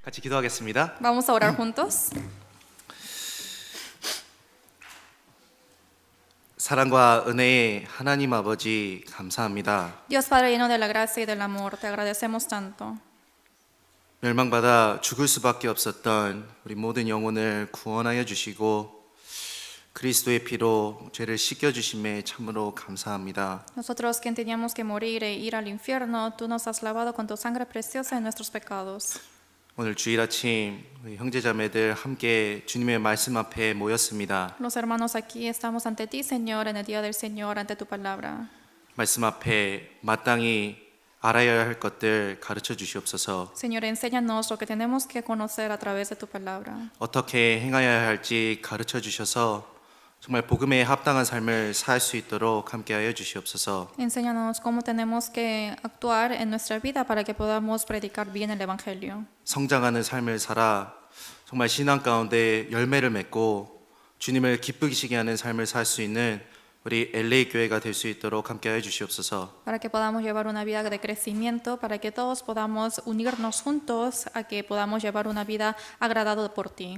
같이 기도하겠습니다. Vamos a orar juntos. 사랑과 은혜의 하나님 아버지 감사합니다. Dios Padre lleno de la gracia y del amor, te agradecemos tanto. 멸망받아 죽을 수밖에 없었던 우리 모든 영혼을 구원하여 주시고 그리스도의 피로 죄를 씻겨 주심에 참으로 감사합니다. Nosotros quien teníamos que morir e ir al infierno, tú nos has lavado con tu sangre preciosa de nuestros pecados. 오늘 주일 아침 우리 형제자매들 함께 주님의 말씀 앞에 모였습니다. Los hermanos aquí estamos ante ti, Señor, en el día del Señor, ante tu palabra. 말씀 앞에 마땅히 알아야 할 것들 가르쳐 주시옵소서. Señor, enséñanos lo que tenemos que conocer a través de tu palabra. 어떻게 행하여야 할지 가르쳐 주셔서 정말 복음에 합당한 삶을 살 수 있도록 함께하여 주시옵소서. Enséñanos cómo tenemos que actuar en nuestra vida para que podamos predicar bien el Evangelio. 성장하는 삶을 살아 정말 신앙 가운데 열매를 맺고 주님을 기쁘시게 하는 삶을 살 수 있는 우리 LA 교회가 될 수 있도록 함께하여 주시옵소서. Para que podamos llevar una vida de crecimiento, para que todos podamos unirnos juntos, a que podamos llevar una vida agradada por ti.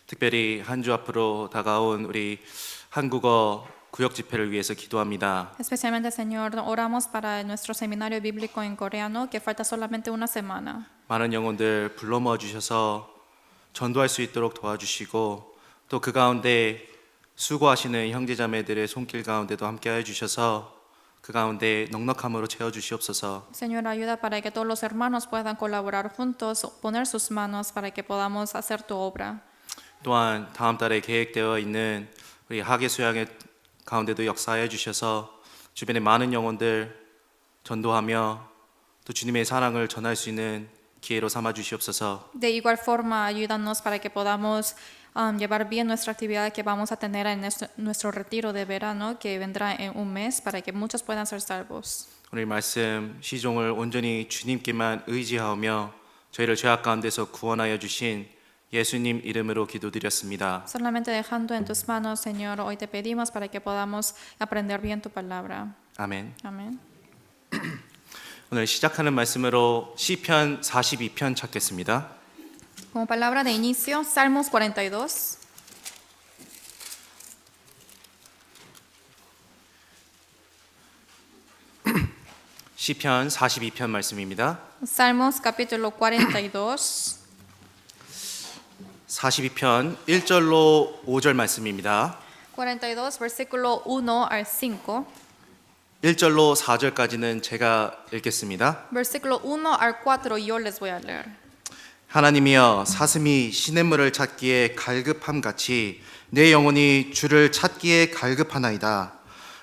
특별히 한 주 앞으로 다가온 우리 한국어 구역 집회를 위해서 기도합니다. Especialmente, Señor, oramos para nuestro seminario bíblico en coreano, que falta solamente una semana. 많은 영혼들 불러 모아 주셔서 전도할 수 있도록 도와주시고 또 그 가운데 수고하시는 형제자매들의 손길 가운데도 함께하여 주셔서 그 가운데 넉넉함으로 채워 주시옵소서. Señor, ayuda para que todos los hermanos puedan colaborar juntos, poner sus manos para que podamos hacer tu obra. 또한 다음 달에 계획되어 있는 우리 학예 수양의 가운데도 역사하여 주셔서 주변의 많은 영혼들 전도하며 또 주님의 사랑을 전할 수 있는 기회로 삼아 주시옵소서. De igual forma, ayúdanos para que podamos llevar bien nuestra actividad que vamos a tener en nuestro retiro de verano, que vendrá en un mes, para que muchos puedan ser salvos. 오늘 말씀 시종을 온전히 주님께만 의지하며 저희를 죄악 가운데서 구원하여 주신 예수님 이름으로 기도드렸습니다. Solamente dejando en tus manos, Señor, hoy te pedimos para que podamos aprender bien tu palabra. 아멘. Amén. 오늘 시작하는 말씀으로 시편 42편 찾겠습니다. Como palabra de inicio, Salmos 42. 시편 42편 말씀입니다. Salmos capítulo 42. 42편 1절로 5절 말씀입니다. 42, versículo 1 al 5. 1절로 4절까지는 제가 읽겠습니다. Versículo 1 al 4 yo les voy a leer. 하나님이여 사슴이 시냇물을 찾기에 갈급함 같이 내 영혼이 주를 찾기에 갈급하나이다.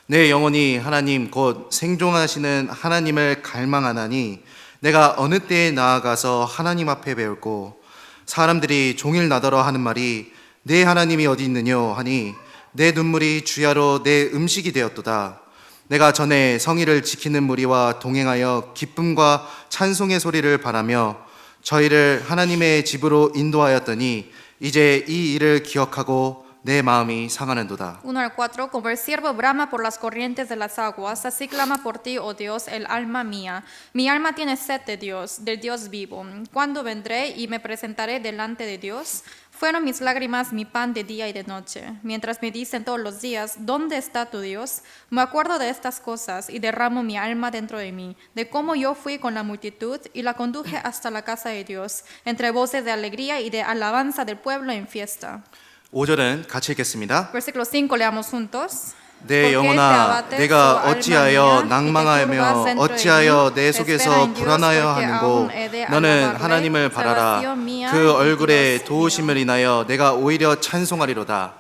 내 영혼이 하나님 곧 생존하시는 하나님을 갈망하나니 내가 어느 때에 나아가서 하나님 앞에 배울고 사람들이 종일 나더러 하는 말이 내 하나님이 어디 있느뇨 하니 내 눈물이 주야로 내 음식이 되었도다. 내가 전에 성의를 지키는 무리와 동행하여 기쁨과 찬송의 소리를 바라며 저희를 하나님의 집으로 인도하였더니 이제 이 일을 기억하고 내 마음이 상하는도다. 1 al 4, como el siervo brama por las corrientes de las aguas, así clama por ti, oh Dios, el alma mía. Mi alma tiene sed de Dios, del Dios vivo. ¿Cuándo vendré y me presentaré delante de Dios? Fueron mis lágrimas mi pan de día y de noche, mientras me dicen todos los días, ¿dónde está tu Dios? Me acuerdo de estas cosas y derramo mi alma dentro de mí, de cómo yo fui con la multitud y la conduje hasta la casa de Dios, entre voces de alegría y de alabanza del pueblo en fiesta. 5절은 같이 읽겠습니다. Versículo 5 leamos juntos. 내 영혼아 내가 어찌하여 낭망하며 어찌하여 내 속에서 불안하여 하는고 너는 하나님을 바라라. 그 얼굴에 도우심을 인하여 내가 오히려 찬송하리로다.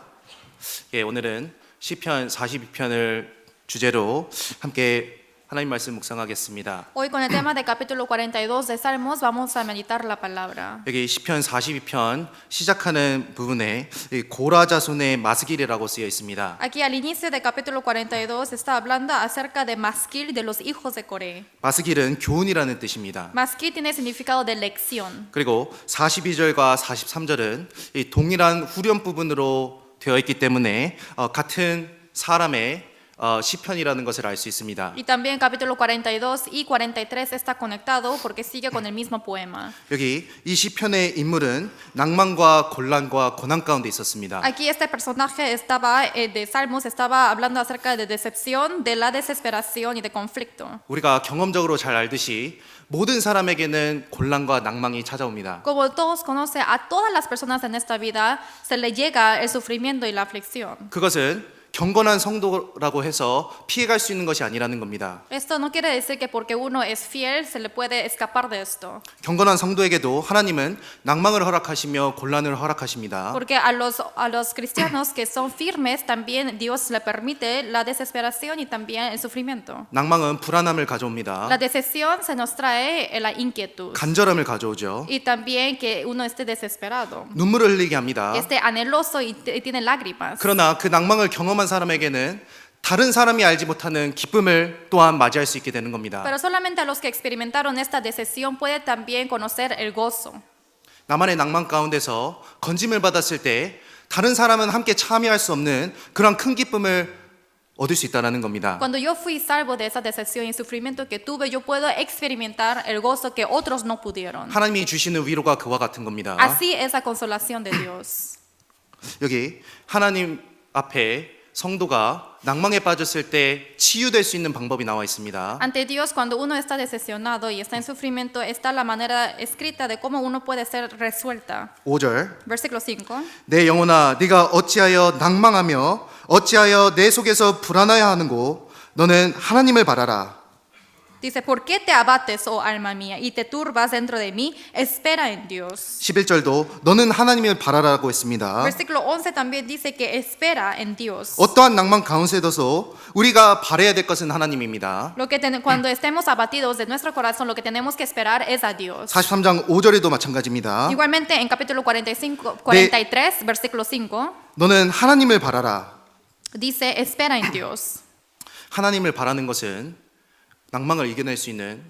예, 오늘은 시편 42편을 주제로 함께 하나님 말씀 묵상하겠습니다. Hoy con el tema del capítulo 42 de Salmos vamos a meditar la palabra. 여기 시편 42편 시작하는 부분에 이 고라 자손의 마스길이라고 쓰여 있습니다. Aquí al inicio del capítulo 42 está hablando acerca de Masquil de los hijos de Coré. 마스길은 교훈이라는 뜻입니다. Masquil tiene significado de lección. 그리고 42절과 43절은 이 동일한 후렴 부분으로 되어 있기 때문에 같은 사람의 시편이라는 것을 알 수 있습니다. Y también capítulo 42 y 43 está conectado porque sigue con el mismo poema. 여기 이 시편의 인물은 낭만과 곤란과 고난 가운데 있었습니다. Aquí este personaje estaba de Salmos estaba hablando acerca de decepción, de la desesperación y de conflicto. 우리가 경험적으로 잘 알듯이 모든 사람에게는 곤란과 낭망이 찾아옵니다. Como todos conocen, a todas las personas en esta vida se le llega el sufrimiento y la aflicción. 그것은 경건한 성도라고 해서 피해갈 수 있는 것이 아니라는 겁니다. Esto no quiere decir que porque uno es fiel se le puede escapar de esto. 경건한 성도에게도 하나님은 낭망을 허락하시며 곤란을 허락하십니다. Porque a los cristianos que son firmes también Dios le permite la desesperación y también el sufrimiento. 낭망은 불안함을 가져옵니다. La decepción se nos trae la inquietud 간절함을 가져오죠. y también que uno esté desesperado, 눈물을 흘리게 합니다. esté anheloso y tiene lágrimas. 그러나 그 낭망을 경험한 사람에게는 다른 사람이 알지 못하는 기쁨을 또한 맞이할 수 있게 되는 겁니다. Pero solamente a los que experimentaron esta decepción puede también conocer el gozo. 나만의 낭만 가운데서 건짐을 받았을 때 다른 사람은 함께 참여할 수 없는 그런 큰 기쁨을 얻을 수 있다는 겁니다. Cuando yo fui salvo de esa decepción y sufrimiento que tuve, yo puedo experimentar el gozo que otros no pudieron. 하나님이 주시는 위로가 그와 같은 겁니다. Así es la consolación de Dios. 여기 하나님 앞에 성도가 낭망에 빠졌을 때 치유될 수 있는 방법이 나와 있습니다. Ante Dios, cuando uno está decepcionado y está en sufrimiento, está la manera escrita de cómo uno puede ser resuelta. 5절 Versículo 5. 내 영혼아 네가 어찌하여 낭망하며 어찌하여 내 속에서 불안하여 하는고 너는 하나님을 바라라. Dice, ¿por qué te abates, oh alma mía, y te turbas dentro de mí? Espera en Dios. 11절도 너는 하나님을 바라라고 했습니다. Versículo 11 también dice que espera en Dios. 어떠한 낭만 가운데서도 우리가 바라야 될 것은 하나님입니다. Cuando estemos abatidos de nuestro corazón, lo que tenemos que esperar es a Dios. 43장 5절에도 마찬가지입니다. Igualmente en capítulo 43, versículo 5, 너는 하나님을 바라라. dice, espera en Dios. 하나님을 바라는 것은 낭망을 이겨낼 수 있는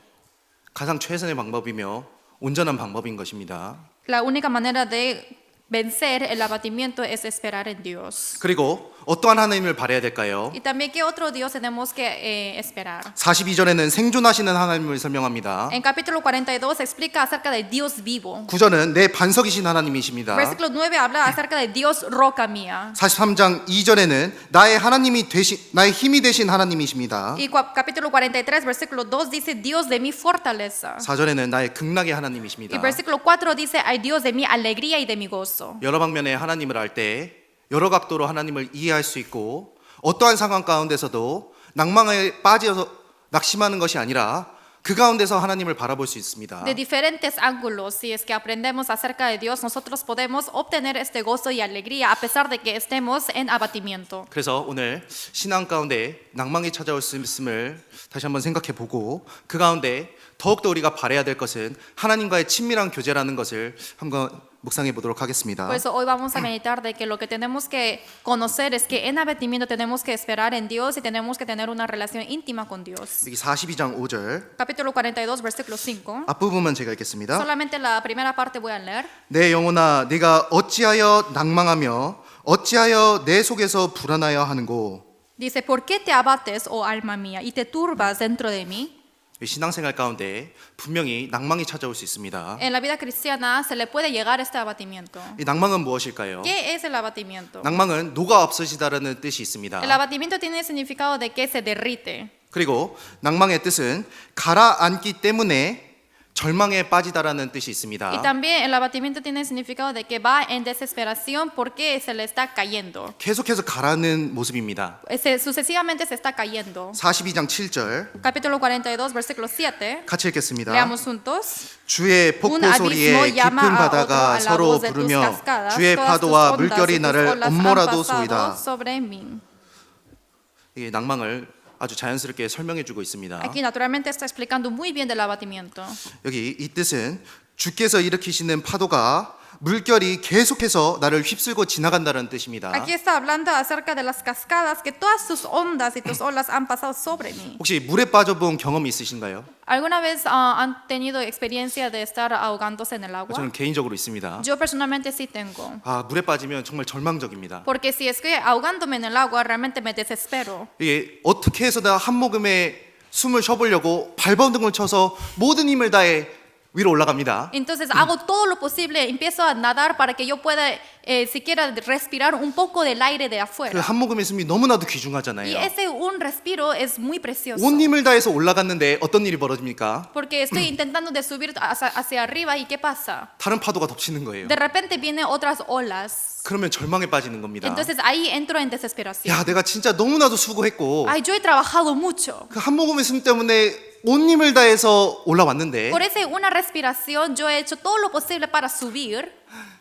가장 최선의 방법이며 온전한 방법인 것입니다. La única manera de vencer el abatimiento es esperar en Dios. 그리고 어떠한 하나님을 바라야 될까요? Y también, ¿qué otro Dios tenemos que esperar? 42절에는 생존하시는 하나님을 설명합니다. En capítulo 42 explica acerca de Dios vivo. 9절은 내 반석이신 하나님이십니다. Versículo 9 habla acerca de Dios roca mía. 43장 2절에는 나의 하나님이 되신 나의 힘이 되신 하나님이십니다. Y capítulo 43, versículo 2 dice Dios de mi fortaleza. 4절에는 나의 극락의 Y 하나님이십니다. versículo 4 dice ay Dios de mi alegría y de mi gozo. 여러 방면의 하나님을 알 때 여러 각도로 하나님을 이해할 수 있고 어떠한 상황 가운데서도 낭망에 빠져서 낙심하는 것이 아니라 그 가운데서 하나님을 바라볼 수 있습니다. De diferentes ángulos, si es que aprendemos acerca de Dios, nosotros podemos obtener este gozo y alegría a pesar de que estemos en abatimiento. 그래서 오늘 신앙 가운데 낭망이 찾아올 수 있음을 다시 한번 생각해 보고 그 가운데 더욱더 우리가 바라야 될 것은 하나님과의 친밀한 교제라는 것을 한번 묵상해 보도록 하겠습니다. Por eso hoy vamos a meditar de que lo que tenemos que conocer es que en abatimiento tenemos que esperar en Dios y tenemos que tener una relación íntima con Dios. 여기 42장 5절 Capítulo 42, versículo 5. 앞부분만 제가 읽겠습니다. Solamente la primera parte voy a leer. 내 영혼아 네가 어찌하여 낭망하며 어찌하여 내 속에서 불안하여 하는고. Dice, ¿por qué te abates, oh alma mía, y te turbas dentro de mí? 신앙생활 가운데 분명히 낭망이 찾아올 수 있습니다. En la vida cristiana se le puede llegar este abatimiento. 이 낭망은 무엇일까요? ¿Qué es el abatimiento? 낭망은 녹아 없어지다라는 뜻이 있습니다. El abatimiento tiene el significado de que se derrite. 그리고 낭망의 뜻은 가라앉기 때문에 절망에 빠지다라는 뜻이 있습니다. Y también el abatimiento tiene el significado de que va en desesperación porque se le está cayendo. 계속해서 가라는 모습입니다. Sucesivamente se está cayendo. 42장 7절 Capítulo 42, versículo 7. 같이 읽겠습니다. Leamos juntos. 주의 폭포 소리에 깊은 바다가 서로 부르며 주의 파도와 물결이 나를 엄몰아도 소이다. 이 낭망을 아주 자연스럽게 설명해 주고 있습니다. Aquí naturalmente está explicando muy bien del abatimiento. 여기 이 뜻은 주께서 일으키시는 파도가 물결이 계속해서 나를 휩쓸고 지나간다는 뜻입니다. Aquí está hablando acerca de las cascadas, que todas tus ondas y tus olas han pasado sobre mí. 혹시 물에 빠져본 경험이 있으신가요? ¿Alguna vez han tenido experiencia de estar ahogándose en el agua? 저는 개인적으로 있습니다. Yo personalmente sí tengo. 물에 빠지면 정말 절망적입니다. Porque si es que ahogándome en el agua realmente me desespero. 이게 어떻게 해서든 한 모금에 숨을 쉬어보려고 발버둥을 쳐서 모든 힘을 다해 위로 올라갑니다. Entonces hago todo lo posible, empiezo a nadar para que yo pueda siquiera respirar un poco del aire de 그 afuera. 한 모금의 숨이 너무나도 Y 귀중하잖아요. ese un respiro es muy precioso. 온 힘을 다해서 올라갔는데 어떤 일이 벌어집니까? Porque estoy intentando de subir hacia arriba y ¿qué pasa? 다른 파도가 덮치는 거예요. De repente vienen otras olas. 그러면 절망에 빠지는 겁니다. Entonces ahí entro en desesperación. 야, 내가 진짜 너무나도 수고했고 Ay, yo he trabajado mucho. 그 한 모금의 숨 때문에 온 힘을 다해서 올라왔는데 Por esa una respiración yo he hecho todo lo posible para subir,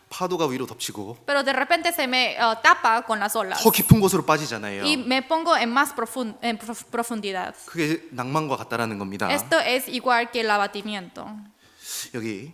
파도가 위로 덮치고 pero de repente se me tapa con las olas 더 깊은 곳으로 빠지잖아요. y me pongo en más profundidad. 그게 낭만과 같다라는 겁니다. Esto es igual que el abatimiento. 여기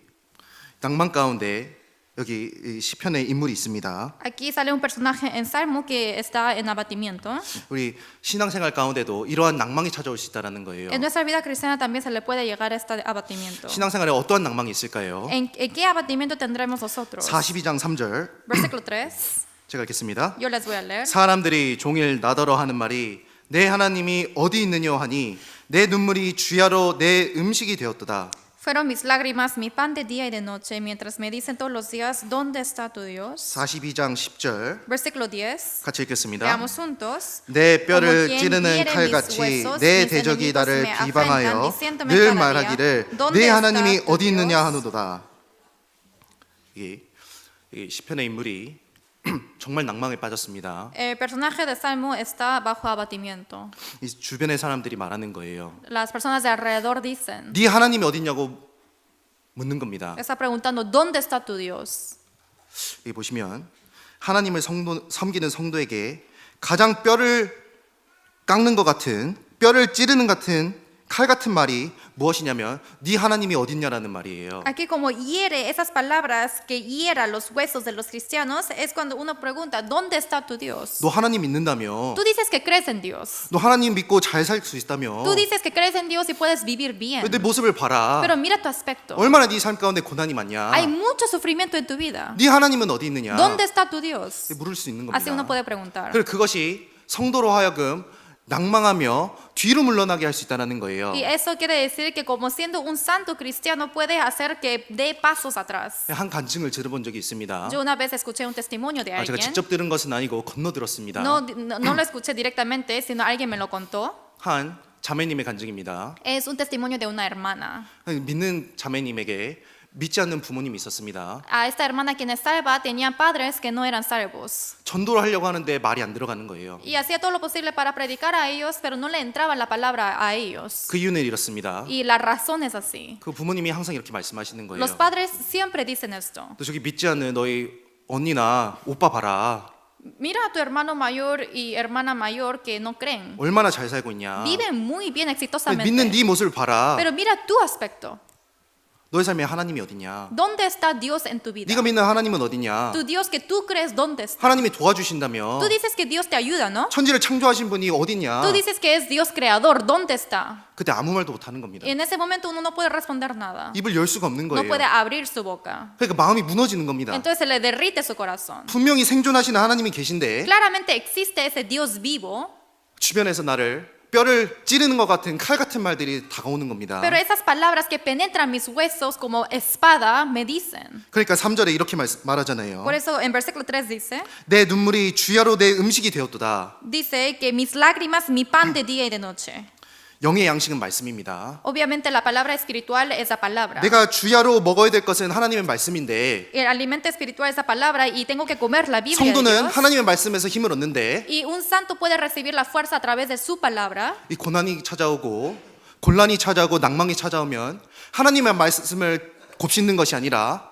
낭만 가운데 여기 이 시편의 인물이 있습니다. Aquí sale un personaje en Salmo que está en abatimiento. 우리 신앙생활 가운데도 이러한 낭망이 찾아올 수 있다라는 거예요. En nuestra vida cristiana también se le puede llegar a este abatimiento. 신앙생활에 어떠한 낭망이 있을까요? ¿En qué abatimiento tendremos nosotros? 42장 3절 Versículo 3. 제가 읽겠습니다. Yo les voy a leer. 사람들이 종일 나더러 하는 말이 내 하나님이 어디 있느냐 하니 내 눈물이 주야로 내 음식이 되었도다. Fueron mis lágrimas, mi pan de día y de noche, mientras me dicen todos los días, ¿dónde está tu Dios? 42장 10절 Versículo 10. 같이 읽겠습니다. Veamos juntos. 내 뼈를 Como quien 찌르는 hiere mis 칼같이 huesos, 내 mis 대적이 enemigos 나를 me afrentan, 비방하여 diciéndome 늘 cada 말하기를 día, ¿Dónde 내 está 하나님이 tu 어디 있느냐 Dios? 하노도다. 이 시편의 인물이 정말 낭망에 빠졌습니다. El personaje de Salmo está bajo abatimiento. 이 주변의 사람들이 말하는 거예요. Las personas de alrededor dicen, 네 하나님이 어딨냐고 묻는 겁니다. está preguntando, ¿dónde está tu Dios? 여기 보시면 하나님을 섬기는 성도에게 가장 뼈를 깎는 것 같은, 뼈를 찌르는 같은 칼 같은 말이 무엇이냐면 네 하나님이 어딨냐라는 말이에요. Aquí como hiere esas palabras que hiera los huesos de los cristianos es cuando uno pregunta, ¿dónde está tu Dios? 너 하나님 믿는다며, Tú dices que crees en Dios. 너 하나님 믿고 잘 살 수 있다며, Tú dices que crees en Dios y puedes vivir bien. 내 모습을 봐라. Pero mira tu aspecto. 얼마나 네 삶 가운데 고난이 많냐. Hay mucho sufrimiento en tu vida. 네 하나님은 어디 있느냐. ¿Dónde está tu Dios? 물을 수 있는 Así uno 겁니다. puede preguntar. 그리고 그것이 성도로 하여금 낭망하며 뒤로 물러나게 할 수 있다는 거예요. Y eso quiere decir que como siendo un santo cristiano puede hacer que dé pasos atrás. 한 간증을 들어본 적이 있습니다. Yo una vez escuché un testimonio de 제가 alguien. 직접 들은 것은 아니고 건너 들었습니다. No lo escuché directamente, sino alguien me lo contó. 한 자매님의 간증입니다. Es un testimonio de una hermana. 믿는 자매님에게 믿지 않는 부모님이 있었습니다. A esta hermana quien es salva tenían padres que no eran salvos. 전도를 하려고 하는데 말이 안 들어가는 거예요. Y hacía todo lo posible para predicar a ellos, pero no le entraba la palabra a ellos. 그 이유는 이렇습니다. Y la razón es así. 그 부모님이 항상 이렇게 말씀하시는 거예요. Los padres siempre dicen esto. 너 저기 믿지 않는 너희 언니나 오빠 봐라. Mira a tu hermano mayor y hermana mayor que no creen. 얼마나 잘 살고 있냐. Viven muy bien 믿는 exitosamente. 네 모습을 봐라. Pero mira tu aspecto. 너의 삶에 하나님이 어디냐. ¿Dónde está Dios en tu vida? 네가 믿는 하나님은 어디냐. Tu Dios que tú crees, ¿dónde está? 하나님이 도와주신다며. Tú dices que Dios te ayuda, ¿no? 천지를 창조하신 분이 어디냐. Tú dices que es Dios creador, ¿dónde está? 그때 아무 말도 못 하는 겁니다. Y en ese momento uno no puede responder nada. 입을 열 수가 없는 No 거예요. puede abrir su boca. 그러니까 마음이 무너지는 겁니다. Entonces se le derrite su corazón. 분명히 생존하시는 하나님이 계신데 Claramente existe ese Dios vivo, 주변에서 나를 뼈를 찌르는 것 같은 칼 같은 말들이 다가오는 겁니다. pero esas palabras que penetran mis huesos como espada me dicen. 그러니까 3절에 이렇게 말하잖아요. Por eso en versículo 3 dice, 내 눈물이 주야로 내 음식이 되었도다. dice que mis lágrimas, mi pan de día y de noche. 영의 양식은 말씀입니다. Obviamente la palabra espiritual es la palabra. 내가 주야로 먹어야 될 것은 하나님의 말씀인데 El alimento espiritual es la palabra y tengo que comer la Biblia de 성도는 Dios. 하나님의 말씀에서 힘을 얻는데 Y un santo puede recibir la fuerza a través de su palabra. 이 고난이 찾아오고 곤란이 찾아오고 낭망이 찾아오면 하나님의 말씀을 곱씹는 것이 아니라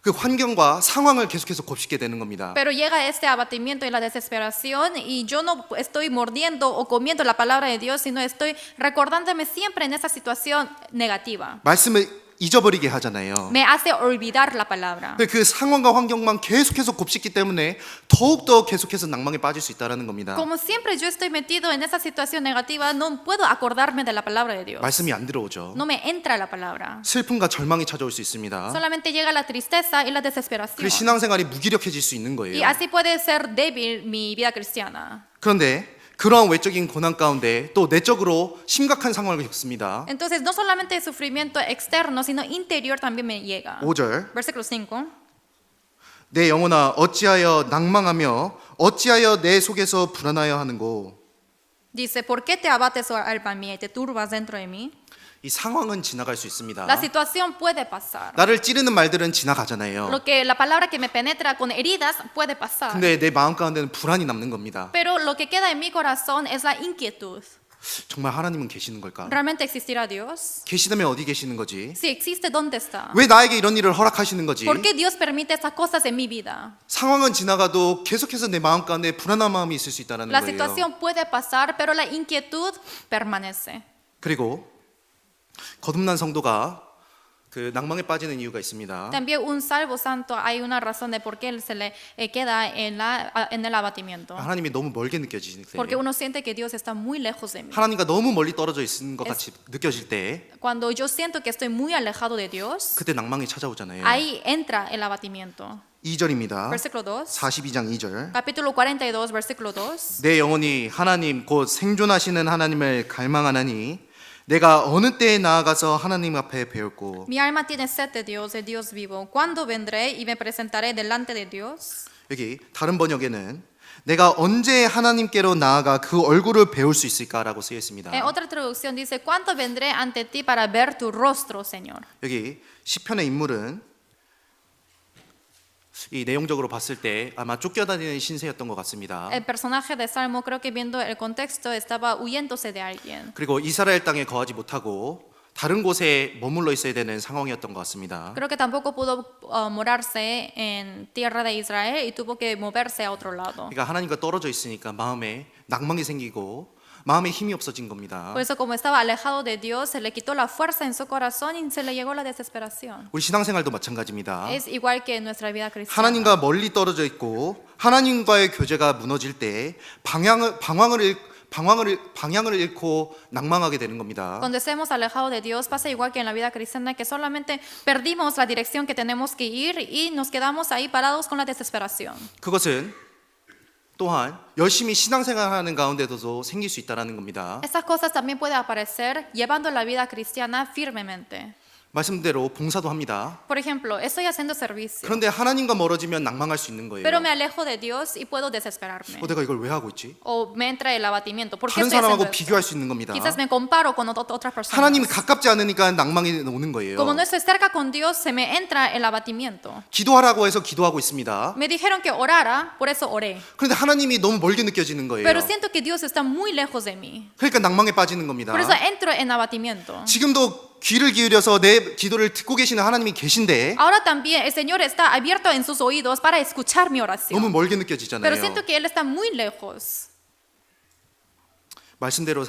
그 환경과 상황을 계속해서 곱씹게 되는 겁니다. Pero llega este abatimiento y la desesperación y yo no estoy mordiendo o comiendo la palabra de Dios, sino estoy recordándome siempre en esa situación negativa. 말씀을 잊어버리게 하잖아요. me hace olvidar la palabra. 그 상황과 환경만 계속해서 곱씹기 때문에 더욱더 계속해서 낭망에 빠질 수 있다는 겁니다. Como siempre yo estoy metido en esa situación negativa, no puedo acordarme de la palabra de Dios. 말씀이 안 들어오죠. No me entra la palabra. 슬픔과 절망이 찾아올 수 있습니다. Solamente llega la tristeza y la 그리고 desesperación. 신앙생활이 무기력해질 수 있는 Y 거예요. así puede ser débil mi vida cristiana. 그런데 그러한 외적인 고난 가운데 또 내적으로 심각한 상황을 겪습니다. Entonces, no solamente el sufrimiento externo, sino interior también me llega. 5절 Versículo 5. 내 영혼아 어찌하여 낭망하며 어찌하여 내 속에서 불안하여 하는고. Dice, ¿por qué te abates, oh alma mía, y te turbas dentro de mí? 이 상황은 지나갈 수 있습니다. La situación puede pasar. 나를 찌르는 말들은 지나가잖아요. La palabra que me penetra con heridas puede pasar. 근데 내 마음 가운데는 불안이 남는 겁니다. Pero lo que queda en mi corazón es la inquietud. 정말 하나님은 계시는 걸까? ¿Realmente existirá Dios? 계시다면 어디 계시는 거지? Si existe, ¿dónde está? 왜 나에게 이런 일을 허락하시는 거지? ¿Por qué Dios permite estas cosas en mi vida? 상황은 지나가도 계속해서 내 마음 가운데 불안한 마음이 있을 수 있다는 La 거예요. situación puede pasar, pero la inquietud permanece. 그리고 거듭난 성도가 그 낭망에 빠지는 이유가 있습니다. También un salvo santo hay una razón de por qué él se le queda en el abatimiento. 하나님이 너무 멀게 느껴질 때, Porque uno siente que Dios está muy lejos de mí. 하나님과 너무 멀리 떨어져 있는 것 같이 느껴질 때, Cuando yo siento que estoy muy alejado de Dios, 그때 낭망이 찾아오잖아요. ahí entra el abatimiento. 2절입니다. Versículo 2. 42장 2절. Capítulo 42, versículo 2. 내 영혼이 하나님 곧 생존하시는 하나님을 갈망하나니 내가 어느 때에 나아가서 하나님 앞에 배웠고. Mi alma tiene sed de Dios vivo. ¿Cuándo vendré y me presentaré delante de Dios? 여기 다른 번역에는 내가 언제 하나님께로 나아가 그 얼굴을 배울 수 있을까라고 쓰여 있습니다. En otra traducción dice, ¿cuándo vendré ante ti para ver tu rostro, Señor? 여기 시편의 인물은 이 내용적으로 봤을 때 아마 쫓겨다니는 신세였던 것 같습니다. El personaje de Salmo, creo que viendo el contexto, estaba huyéndose de alguien. 그리고 이스라엘 땅에 거하지 못하고 다른 곳에 머물러 있어야 되는 상황이었던 것 같습니다. Creo que tampoco pudo morarse en tierra de Israel y tuvo que moverse a otro lado. 그러니까 하나님과 떨어져 있으니까 마음에 낭망이 생기고 마음에 힘이 없어진 겁니다. Por eso, como estaba alejado de Dios, se le quitó la fuerza en su corazón y se le llegó la desesperación. 우리 신앙생활도 마찬가지입니다. Es igual que en nuestra vida cristiana. 하나님과 멀리 떨어져 있고 하나님과의 교제가 무너질 때 방향을 잃고 낭망하게 되는 겁니다. Cuando estemos alejados de Dios, pasa igual que en la vida cristiana, que solamente perdimos la dirección que tenemos que ir y nos quedamos ahí parados con la desesperación. 그것은 또한 열심히 신앙생활하는 가운데도 생길 수 있다는 겁니다. Estas cosas también pueden aparecer llevando la vida cristiana firmemente. 말씀대로 봉사도 합니다. Por ejemplo, estoy haciendo servicio, 그런데 하나님과 멀어지면 낭망할 수 있는 거예요. pero me alejo de Dios y puedo desesperarme. 내가 이걸 왜 하고 있지? O me entra el abatimiento. ¿Por qué 다른 estoy haciendo 사람하고 esto? 비교할 수 있는 겁니다. Quizás me comparo con otras personas. 하나님이 가깝지 않으니까 낭망이 오는 거예요. Como no estoy cerca con Dios, se me entra el abatimiento. 기도하라고 해서 기도하고 있습니다. Me dijeron que orara, por eso oré. 그런데 하나님이 너무 멀게 느껴지는 거예요. Pero siento que Dios está muy lejos de mí. 그러니까 낭망에 빠지는 겁니다. Por eso entro en abatimiento. 지금도 귀를 기울여서 내 기도를 듣고 계시는 하나님이 계신데 Ahora también el Señor está abierto en sus oídos para escuchar mi oración. 너무 멀게 Pero 느껴지잖아요. siento que Él está muy lejos. 말씀대로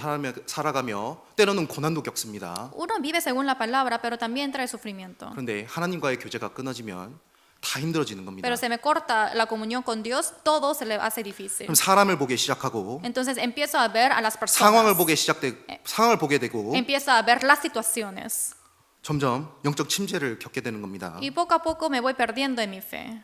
살아가며 때로는 고난도 겪습니다. Uno vive según la palabra, pero también entra el sufrimiento. 그런데 하나님과의 교제가 끊어지면 다 힘들어지는 겁니다. Pero se me corta la comunión con Dios, todo se le hace difícil. 그럼 사람을 보기 시작하고 Entonces empiezo a ver a las 상황을 personas. 상황을 보게 되고 Empiezo a ver las situaciones. 점점 영적 침체를 겪게 되는 겁니다. Y poco a poco me voy perdiendo en mi fe.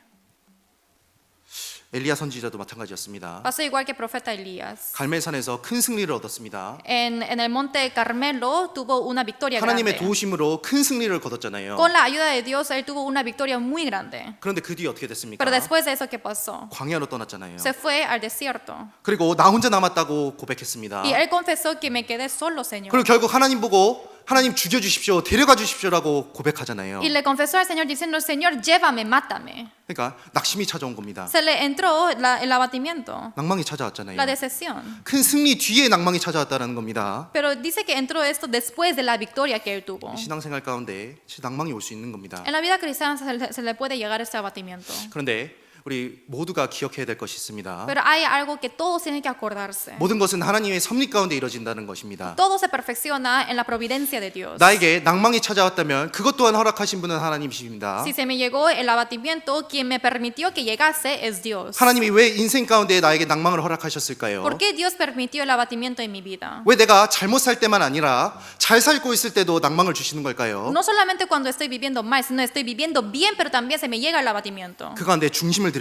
엘리야 선지자도 마찬가지였습니다. Pasó igual que el profeta Elías. 갈멜산에서 큰 승리를 얻었습니다. En el monte Carmelo tuvo una victoria 하나님의 grande. 도우심으로 큰 승리를 거뒀잖아요. Con la ayuda de Dios, él tuvo una victoria muy grande. 그런데 그 뒤에 어떻게 됐습니까? Pero después de eso, ¿qué pasó? 광야로 떠났잖아요. Se fue al desierto. 그리고 나 혼자 남았다고 고백했습니다. Y él confesó que me quedé solo, Señor. 그리고 결국 하나님 보고 하나님 죽여주십시오, 데려가 주십시오라고 고백하잖아요. Y le confesó al Señor diciendo, Señor, llévame, mátame. 그러니까 낙심이 찾아온 겁니다. Se le entró el abatimiento, 낭망이 찾아왔잖아요. la decepción. 큰 승리 뒤에 낭망이 찾아왔다는 겁니다. Pero dice que entró esto después de la victoria que él tuvo. 신앙생활 가운데 낭망이 올 수 있는 겁니다. En la vida cristiana se le puede llegar este abatimiento. 그런데 우리 모두가 기억해야 될 것이 있습니다. Pero hay algo que todos tienen que acordarse. 모든 것은 하나님의 섭리 가운데 이루어진다는 것입니다. Todo se perfecciona en la providencia de Dios. 나에게 낭망이 찾아왔다면 그것 또한 허락하신 분은 하나님이십니다. Si se me llegó el abatimiento, quien me permitió que llegase es Dios. 하나님이 왜 인생 가운데 나에게 낭망을 허락하셨을까요? ¿Por qué Dios permitió el abatimiento en mi vida? 왜 내가 잘못 살 때만 아니라 잘 살고 있을 때도 낭망을 주시는 걸까요? No solamente cuando estoy viviendo mal, sino estoy viviendo bien, pero también se me llega el abatimiento. 그 가운데 중심을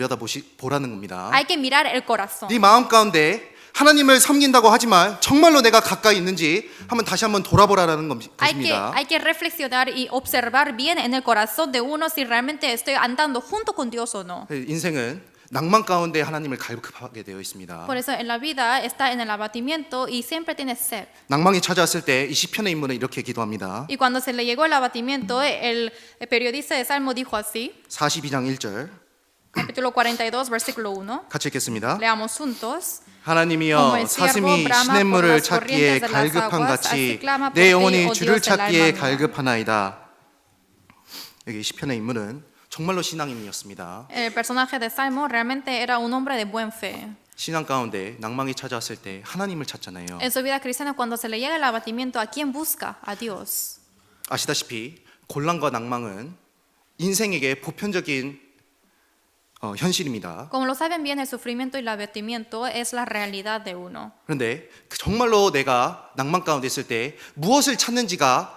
보라는 겁니다. Hay que mirar el corazón. 네 마음 가운데 하나님을 섬긴다고 하지만 정말로 내가 가까이 있는지 다시 한번 돌아보라는 것입니다. Hay que reflexionar y observar bien en el corazón de uno si realmente estoy andando junto con Dios o no. 인생은 낭만 가운데 하나님을 갈급하게 되어 있습니다. Por eso en la vida está en el abatimiento y siempre tiene sed. 낭망이 찾아왔을 때 이 시편의 인물은 이렇게 기도합니다. Y cuando se le llegó el abatimiento, el periodista de Salmo dijo así, 42장 1절 capítulo 42, versículo 1. 같이 읽겠습니다. Leamos juntos. 하나님이여 사슴이 시냇물을 찾기에 갈급한 같이 내 영혼이 주를 찾기에 갈급하나이다. 여기 시편의 인물은 정말로 신앙인이었습니다. El personaje de Salmo realmente era un hombre de buen fe. 신앙 가운데 낭망이 찾아왔을 때 하나님을 찾잖아요. En su vida cristiana, cuando se le llega el abatimiento, ¿a quién busca? A Dios. 아시다시피 곤란과 낭망은 인생에게 보편적인 현실입니다. Como lo saben bien, el sufrimiento y el abatimiento es la realidad de uno. 그런데 정말로 내가 낭만 가운데 있을 때 무엇을 찾는지가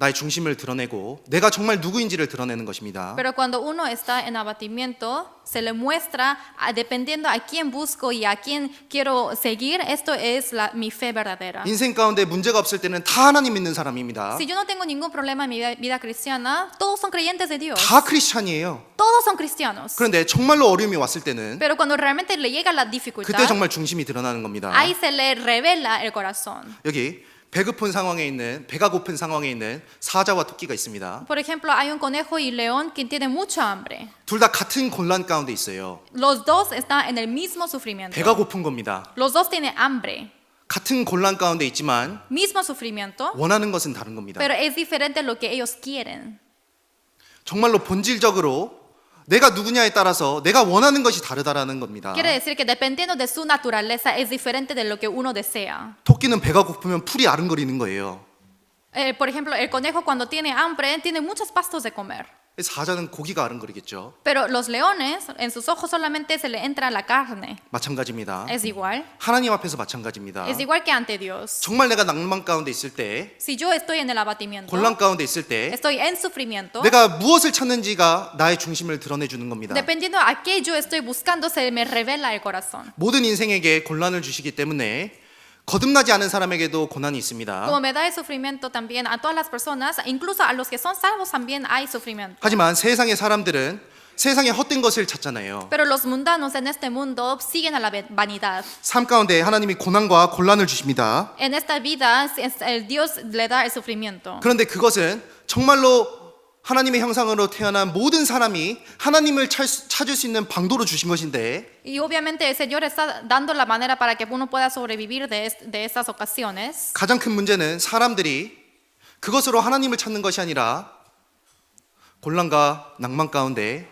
나의 중심을 드러내고 내가 정말 누구인지를 드러내는 것입니다. Pero cuando uno está en abatimiento, se le muestra dependiendo a quién busco y a quién quiero seguir. Esto es mi fe verdadera. 인생 가운데 문제가 없을 때는 다 하나님 믿는 사람입니다. Si yo no tengo ningún problema en mi vida cristiana, todos son creyentes de Dios. 다 크리스찬이에요. Todos son cristianos. 그런데 정말로 어려움이 왔을 때는 Pero cuando realmente le llega la 그때 dificultad, 정말 중심이 드러나는 겁니다. ahí se le revela el corazón. 여기 배가 고픈 상황에 있는 사자와 토끼가 있습니다. Por ejemplo, hay un conejo y león que tienen mucha hambre. 둘 다 같은 곤란 가운데 있어요. Los dos están en el mismo sufrimiento. 배가 고픈 겁니다. Los dos tienen hambre. 같은 곤란 가운데 있지만 Mismo sufrimiento, 원하는 것은 다른 겁니다. pero es diferente lo que ellos quieren. 정말로 본질적으로 내가 누구냐에 따라서 내가 원하는 것이 다르다라는 겁니다. Quiere decir que dependiendo de su naturaleza es diferente de lo que uno desea. 토끼는 배가 고프면 풀이 아른거리는 거예요. Por ejemplo, el conejo cuando tiene hambre tiene muchos pastos de comer. 사자는 고기가 아른거리겠죠. Pero los leones, en sus ojos solamente se le entra la carne. 마찬가지입니다. Es igual. 하나님 앞에서 마찬가지입니다. Es igual que ante Dios. 정말 내가 낭만 가운데 있을 때, Si yo estoy en el abatimiento, 곤란 가운데 있을 때 estoy en sufrimiento, 내가 무엇을 찾는지가 나의 중심을 드러내 주는 겁니다. dependiendo a qué yo estoy buscando, se me revela el corazón. 모든 인생에게 곤란을 주시기 때문에 거듭나지 않은 사람에게도 고난이 있습니다. Como me da el sufrimiento también a todas las personas, incluso a los que son salvos también hay sufrimiento. 하지만 세상의 사람들은 세상의 헛된 것을 찾잖아요. Pero los mundanos en este mundo siguen a la vanidad. 삶 가운데 하나님이 고난과 곤란을 주십니다. En esta vida, el Dios le da el sufrimiento. 그런데 그것은 정말로 하나님의 형상으로 태어난 모든 사람이 하나님을 찾을 수 있는 방도로 주신 것인데 Y obviamente el Señor está dando la manera para que uno pueda sobrevivir de estas ocasiones. 가장 큰 문제는 사람들이 그것으로 하나님을 찾는 것이 아니라 곤란과 낭만 가운데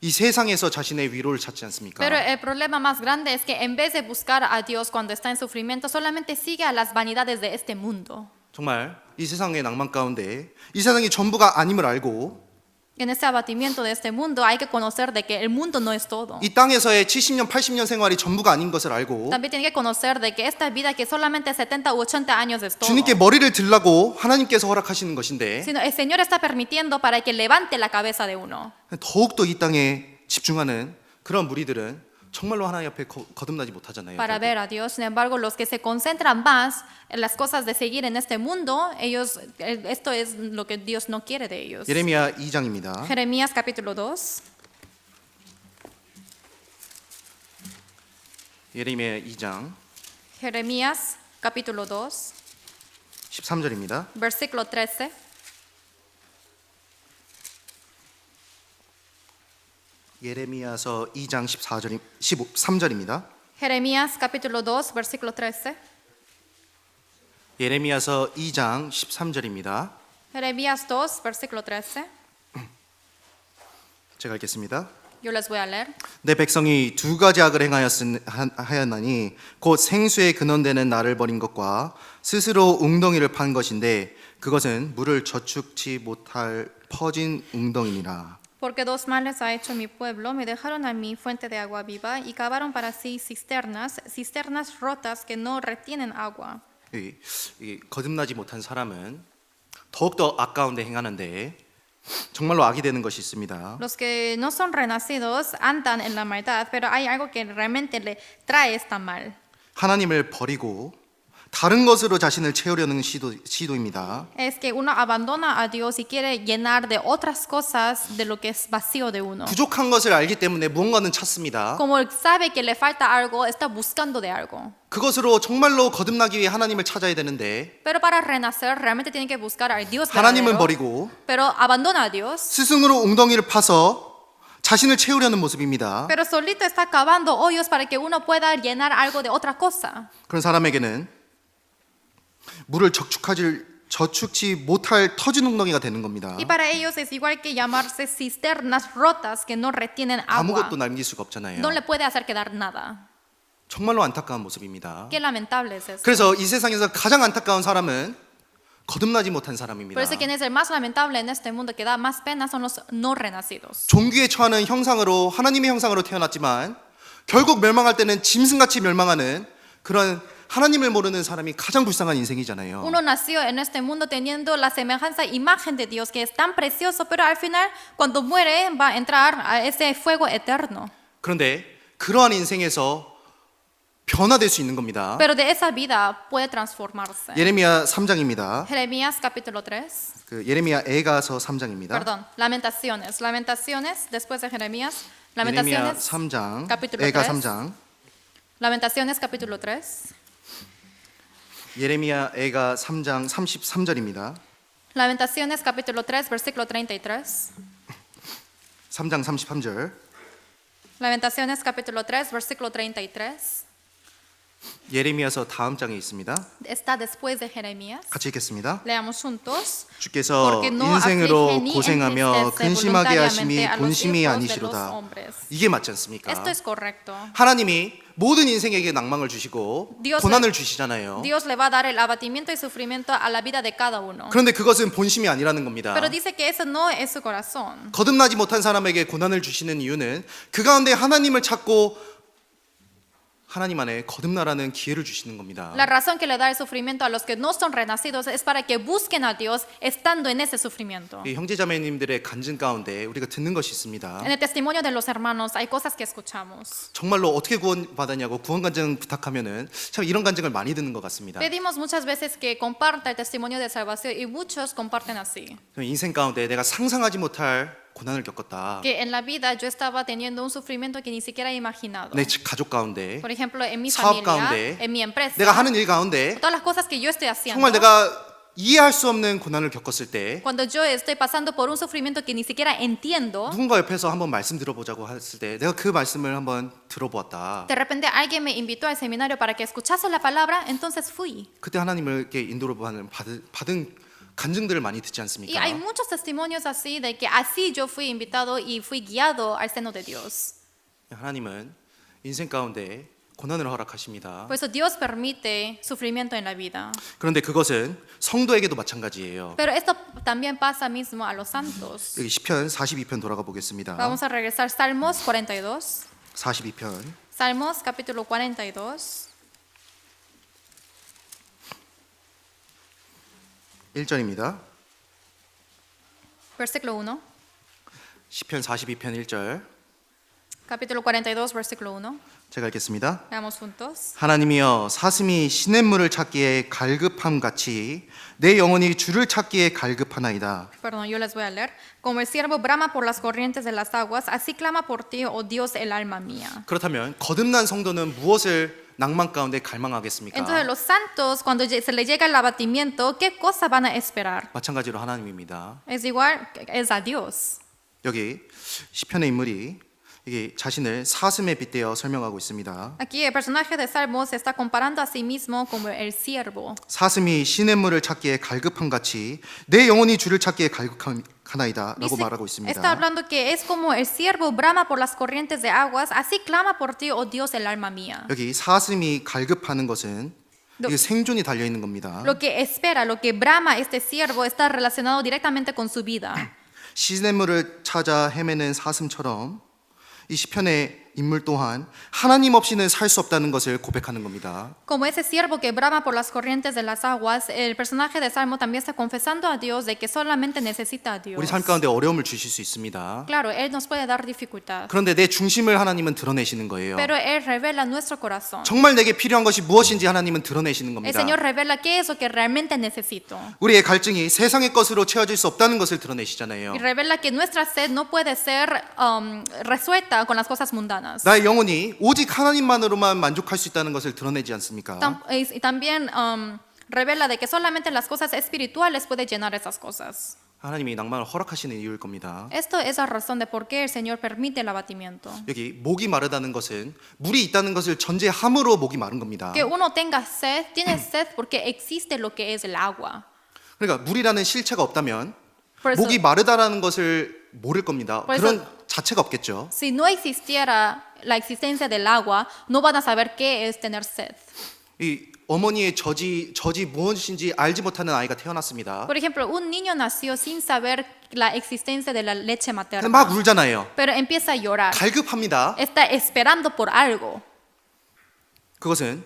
이 세상에서 자신의 위로를 찾지 않습니까? Pero el problema más grande es que en vez de buscar a Dios cuando está en sufrimiento, solamente sigue a las vanidades de este mundo. 정말 이 세상의 낭만 가운데 이 세상이 전부가 아님을 알고 En este abatimiento de este mundo hay que conocer de que el mundo no es todo. 이 땅에서의 70년, 80년 생활이 전부가 아닌 것을 알고 También tiene que conocer de que esta vida que solamente 70 u 80 años es todo. 주님께 머리를 들라고 하나님께서 허락하시는 것인데 Sino el Señor está permitiendo para que levante la cabeza de uno. 더욱더 이 땅에 집중하는 그런 무리들은 정말로 하나님 앞에 거듭나지 못하잖아요. Para ver a Dios. Sin embargo, los que se concentran más en las cosas de seguir en este mundo, esto es lo que Dios no quiere de ellos. 예레미야 2장입니다. Jeremías capítulo 2. 예레미야 2장 Jeremías capítulo 2, 13절입니다. versículo 13. 예레미야서 2장 13절입니다. Jeremías capítulo 2, versículo 13. 예레미야서 2장 13절입니다. Jeremías 2, versículo 13. 제가 읽겠습니다. Yo les voy a leer. 내 백성이 두 가지 악을 하였나니 곧 생수의 근원되는 나를 버린 것과 스스로 웅덩이를 판 것인데 그것은 물을 저축치 못할 퍼진 웅덩이니라. Porque dos males ha hecho mi pueblo, me dejaron a mí fuente de agua viva y cavaron para sí cisternas, cisternas rotas que no retienen agua. 이 거듭나지 못한 사람은 더욱더 악 가운데 행하는데 정말로 악이 되는 것이 있습니다. Los que no son renacidos andan en la maldad, pero hay algo que realmente le trae esta mal. 하나님을 버리고 다른 것으로 자신을 채우려는 시도입니다. Es que uno abandona a Dios y quiere llenar de otras cosas de lo que es vacío de uno. 부족한 것을 알기 때문에 무언가는 찾습니다. Como sabe que le falta algo, está buscando de algo. 그것으로 정말로 거듭나기 위해 하나님을 찾아야 되는데 Pero para renacer realmente tiene que buscar a Dios 하나님은 verdadero. 버리고 Pero abandona a Dios. 스승으로 웅덩이를 파서 자신을 채우려는 모습입니다. Pero solito está cavando hoyos para que uno pueda llenar algo de otra cosa. 그런 사람에게는 물을 저축치 못할 터진 웅덩이가 되는 겁니다. Y para ellos es igual que llamarse cisternas rotas que no retienen agua. 아무것도 남길 수가 없잖아요. No le puede hacer quedar nada. 정말로 안타까운 모습입니다. Qué lamentable es eso. 그래서 이 세상에서 가장 안타까운 사람은 거듭나지 못한 사람입니다. Por eso quien es el más lamentable en este mundo que da más pena son los no renacidos. 종귀에 처하는 형상으로 하나님의 형상으로 태어났지만 결국 멸망할 때는 짐승같이 멸망하는 그런 하나님을 모르는 사람이 가장 불쌍한 인생이잖아요. Uno nació en este mundo teniendo la semejanza imagen de Dios que es tan precioso, pero al final cuando muere va a entrar a ese fuego eterno. 그런데 그러한 인생에서 변화될 수 있는 겁니다. Pero de esa vida puede transformarse. 예레미야 3장입니다. Jeremías capítulo 3. 그 예레미야 애가서 3장입니다. Perdón, Lamentaciones. Lamentaciones después de Jeremías. 예레미야 Lamentaciones 3장 capítulo 애가 3. 3장 Lamentaciones capítulo 3. 예레미야 애가 3장 33절입니다. Lamentaciones capítulo 3 versículo 33. 3장 33절. Lamentaciones capítulo 3 versículo 33. 예레미야서 다음 장에 있습니다. Está después de Jeremías. 같이 읽겠습니다. Leamos juntos. 주께서 Porque no 인생으로 aflige ni 고생하며 entristece 근심하게 하심이 voluntariamente a los 본심이 hijos de 아니시로다. los hombres. 이게 맞지 않습니까? Esto es correcto. 하나님이 모든 인생에게 낭망을 주시고 Dios 고난을 주시잖아요. Dios le va a dar el abatimiento y sufrimiento a la vida de cada uno. 그런데 그것은 본심이 아니라는 겁니다. Pero dice que eso no es su corazón. 거듭나지 못한 사람에게 고난을 주시는 이유는 그 가운데 하나님을 찾고 하나님 안에 거듭나라는 기회를 주시는 겁니다. La razón que le da el sufrimiento a los que no son renacidos es para que busquen a Dios estando en ese sufrimiento. 이 형제자매님들의 간증 가운데 우리가 듣는 것이 있습니다. En el testimonio de los hermanos hay cosas que escuchamos. 정말로 어떻게 구원받았냐고 구원 간증 부탁하면은 참 이런 간증을 많이 듣는 것 같습니다. Pedimos muchas veces que comparta el testimonio de salvación y muchos comparten así. 인생 가운데 내가 상상하지 못할 고난을 겪었다. Que en la vida yo estaba teniendo un sufrimiento que ni siquiera he imaginado. 내 가족 가운데, Por ejemplo, en mi 사업 familia, 가운데, en mi empresa, 내가 하는 일 가운데 todas las cosas que yo estoy haciendo. 정말 내가 이해할 수 없는 고난을 겪었을 때 Cuando yo estoy pasando por un sufrimiento que ni siquiera entiendo, 누군가 옆에서 한번 말씀 들어보자고 했을 때 내가 그 말씀을 한번 들어보았다. de repente alguien me invitó al seminario para que escuchase la palabra, entonces fui. 그때 하나님께 인도를 받은 간증들을 많이 듣지 Y 않습니까? hay muchos testimonios así de que así yo fui invitado y fui guiado al seno de Dios. 하나님은 인생 가운데 고난을 허락하십니다. Por eso Dios permite sufrimiento en la vida. 그런데 그것은 성도에게도 마찬가지예요. Pero esto también pasa mismo a los santos. 여기 시편 42편 돌아가 보겠습니다. Vamos a regresar Salmos 42. 42편 Salmos capítulo 42. 1절입니다. Versículo 1. 시편 42편 1절 Capítulo 42, versículo 1. 제가 읽겠습니다. Veamos juntos. 하나님이여 사슴이 시냇물을 찾기에 갈급함 같이 내 영혼이 주를 찾기에 갈급하나이다. Perdón, yo les voy a leer. Como el siervo brama por las corrientes de las aguas, así clama por ti, oh Dios, el alma mía. 그렇다면 거듭난 성도는 무엇을 낭만 가운데 갈망하겠습니까? Entonces los santos, cuando se les llega el abatimiento, ¿qué cosa van a esperar? 마찬가지로 하나님입니다. Es igual, es a Dios. 여기 시편의 인물이 이게 자신을 사슴에 빗대어 설명하고 있습니다. Aquí el personaje de Salmo se está comparando a sí mismo como el siervo. 사슴이 시냇물을 찾기에 갈급함 같이 내 영혼이 주를 찾기에 갈급하나이다라고 Dice- 말하고 está 있습니다. hablando que es como el siervo brama por las corrientes de aguas, así clama por ti, oh Dios, el alma mía. 여기 사슴이 갈급하는 것은 이게 생존이 달려 있는 겁니다. Lo que espera, lo que brama este siervo está relacionado directamente con su vida. 시냇물을 찾아 헤매는 사슴처럼 이 시편의 인물 또한 하나님 없이는 살 수 없다는 것을 고백하는 겁니다. Como ese siervo que brama por las corrientes de las aguas, el personaje de Salmo también está confesando a Dios de que solamente necesita a Dios. 우리 삶 가운데 어려움을 주실 수 있습니다. Claro, Él nos puede dar dificultad, 그런데 내 중심을 하나님은 드러내시는 거예요. pero Él revela nuestro corazón. 정말 내게 필요한 것이 무엇인지 하나님은 드러내시는 El 겁니다. Señor revela qué es lo que realmente necesito. 우리의 갈증이 세상의 것으로 채워질 수 없다는 것을 드러내시잖아요. Y revela que nuestra sed no puede ser resuelta con las cosas mundanas. 나의 영혼이 오직 하나님만으로만 만족할 수 있다는 것을 드러내지 않습니까? Y también revela de que solamente las cosas espirituales pueden llenar esas cosas. 하나님이 낭만을 허락하시는 이유일 겁니다. Esto es la razón de por qué el Señor permite el abatimiento. 여기 목이 마르다는 것은 물이 있다는 것을 전제함으로 목이 마른 겁니다. Que uno tenga sed, tiene sed porque existe lo que es el agua. 그러니까 물이라는 실체가 없다면 Por eso, 목이 마르다라는 것을 모를 겁니다. 그래서- 그런 자체가 없겠죠. si no existiera la existencia del agua, no van a saber qué es tener sed. 이 어머니의 젖이 무엇인지 알지 못하는 아이가 태어났습니다. Por ejemplo, un niño nació sin saber la existencia de la leche 근데 materna, 막 울잖아요. pero empieza a llorar. 갈급합니다. Está esperando por algo. 그것은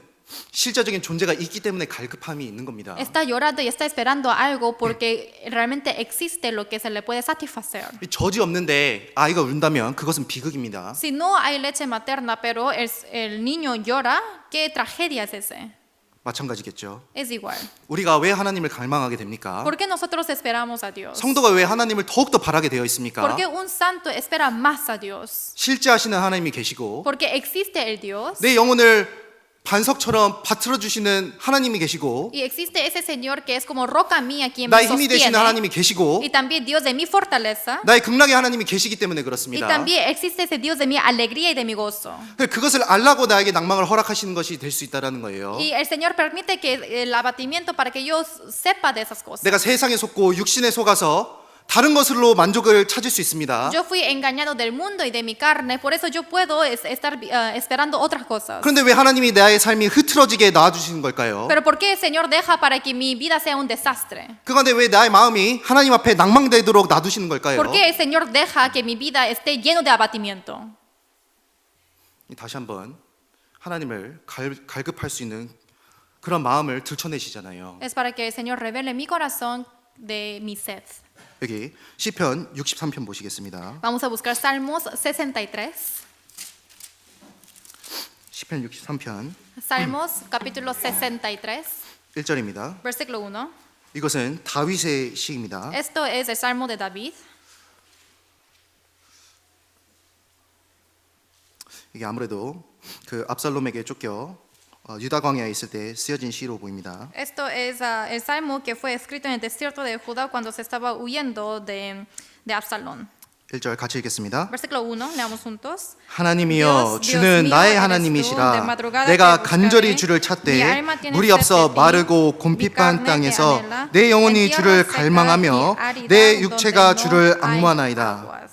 실제적인 존재가 있기 때문에 갈급함이 있는 겁니다. Está llorando y está esperando algo porque realmente existe lo que se le puede satisfacer. 이 젖이 없는데 아이가 운다면 그것은 비극입니다. Si no hay leche materna, pero el niño llora, ¿qué tragedia es ese? 마찬가지겠죠. Es igual. 우리가 왜 하나님을 갈망하게 됩니까? ¿Por qué nosotros esperamos a Dios? 성도가 왜 하나님을 더욱더 바라게 되어 있습니까? ¿Por qué un santo espera más a Dios? 실제 하시는 하나님이 계시고 Porque existe el Dios 내 영혼을 반석처럼 받들어 주시는 하나님이 계시고 y existe ese Señor que es como roca mía quien me 나의 힘이 되시는 sostiene. 하나님이 계시고 Y también Dios de mi fortaleza. 나의 극락의 하나님이 계시기 때문에 Y 그렇습니다. también existe ese Dios de mi alegría y de mi gozo. 그것을 알라고 나에게 낭망을 허락하시는 것이 될 수 있다라는 거예요. Y el Señor permite que el abatimiento para que yo sepa de esas cosas. 내가 세상에 속고 육신에 속아서 다른 것으로 만족을 찾을 수 있습니다. Yo fui engañado del mundo y de mi carne, por eso yo puedo estar esperando otras cosas. 그런데 왜 하나님이 나의 삶이 흐트러지게 놔주시는 걸까요? Pero ¿por qué el Señor deja para que mi vida sea un desastre? 그런데 왜 나의 마음이 하나님 앞에 낭망되도록 놔두시는 걸까요? ¿Por qué el Señor deja que mi vida esté lleno de abatimiento? 다시 한번 하나님을 갈급할 수 있는 그런 마음을 들춰내시잖아요. Es para que el Señor revele mi corazón de mi sed. 여기 시편 63편 보시겠습니다. Vamos a buscar Salmos 63. 시편 63편 Salmos capítulo 63, 1절입니다. versículo 1. 이것은 다윗의 시입니다. Esto es el Salmo de David. 이게 아무래도 그 압살롬에게 쫓겨 유다 광야에 있을 때 쓰여진 시로 보입니다. Esto es el salmo que fue escrito en el desierto de Judá cuando se estaba huyendo de Absalón. 1절 같이 읽겠습니다. Versículo 1, leamos juntos. 하나님이여 Dios 주는 mío, 나의 eres tú, de 하나님이시라 madrugada 내가 te 간절히 buscaré. 주를 Mi 찾되 alma tiene 물이 sed 없어 de ti. 마르고 Mi 곰핍한 carne 땅에서 te anhela. 내 영혼이 En 주를 tierra seca 갈망하며 y árida 내 donde 육체가 no 주를 hay 앙무하나이다. aguas.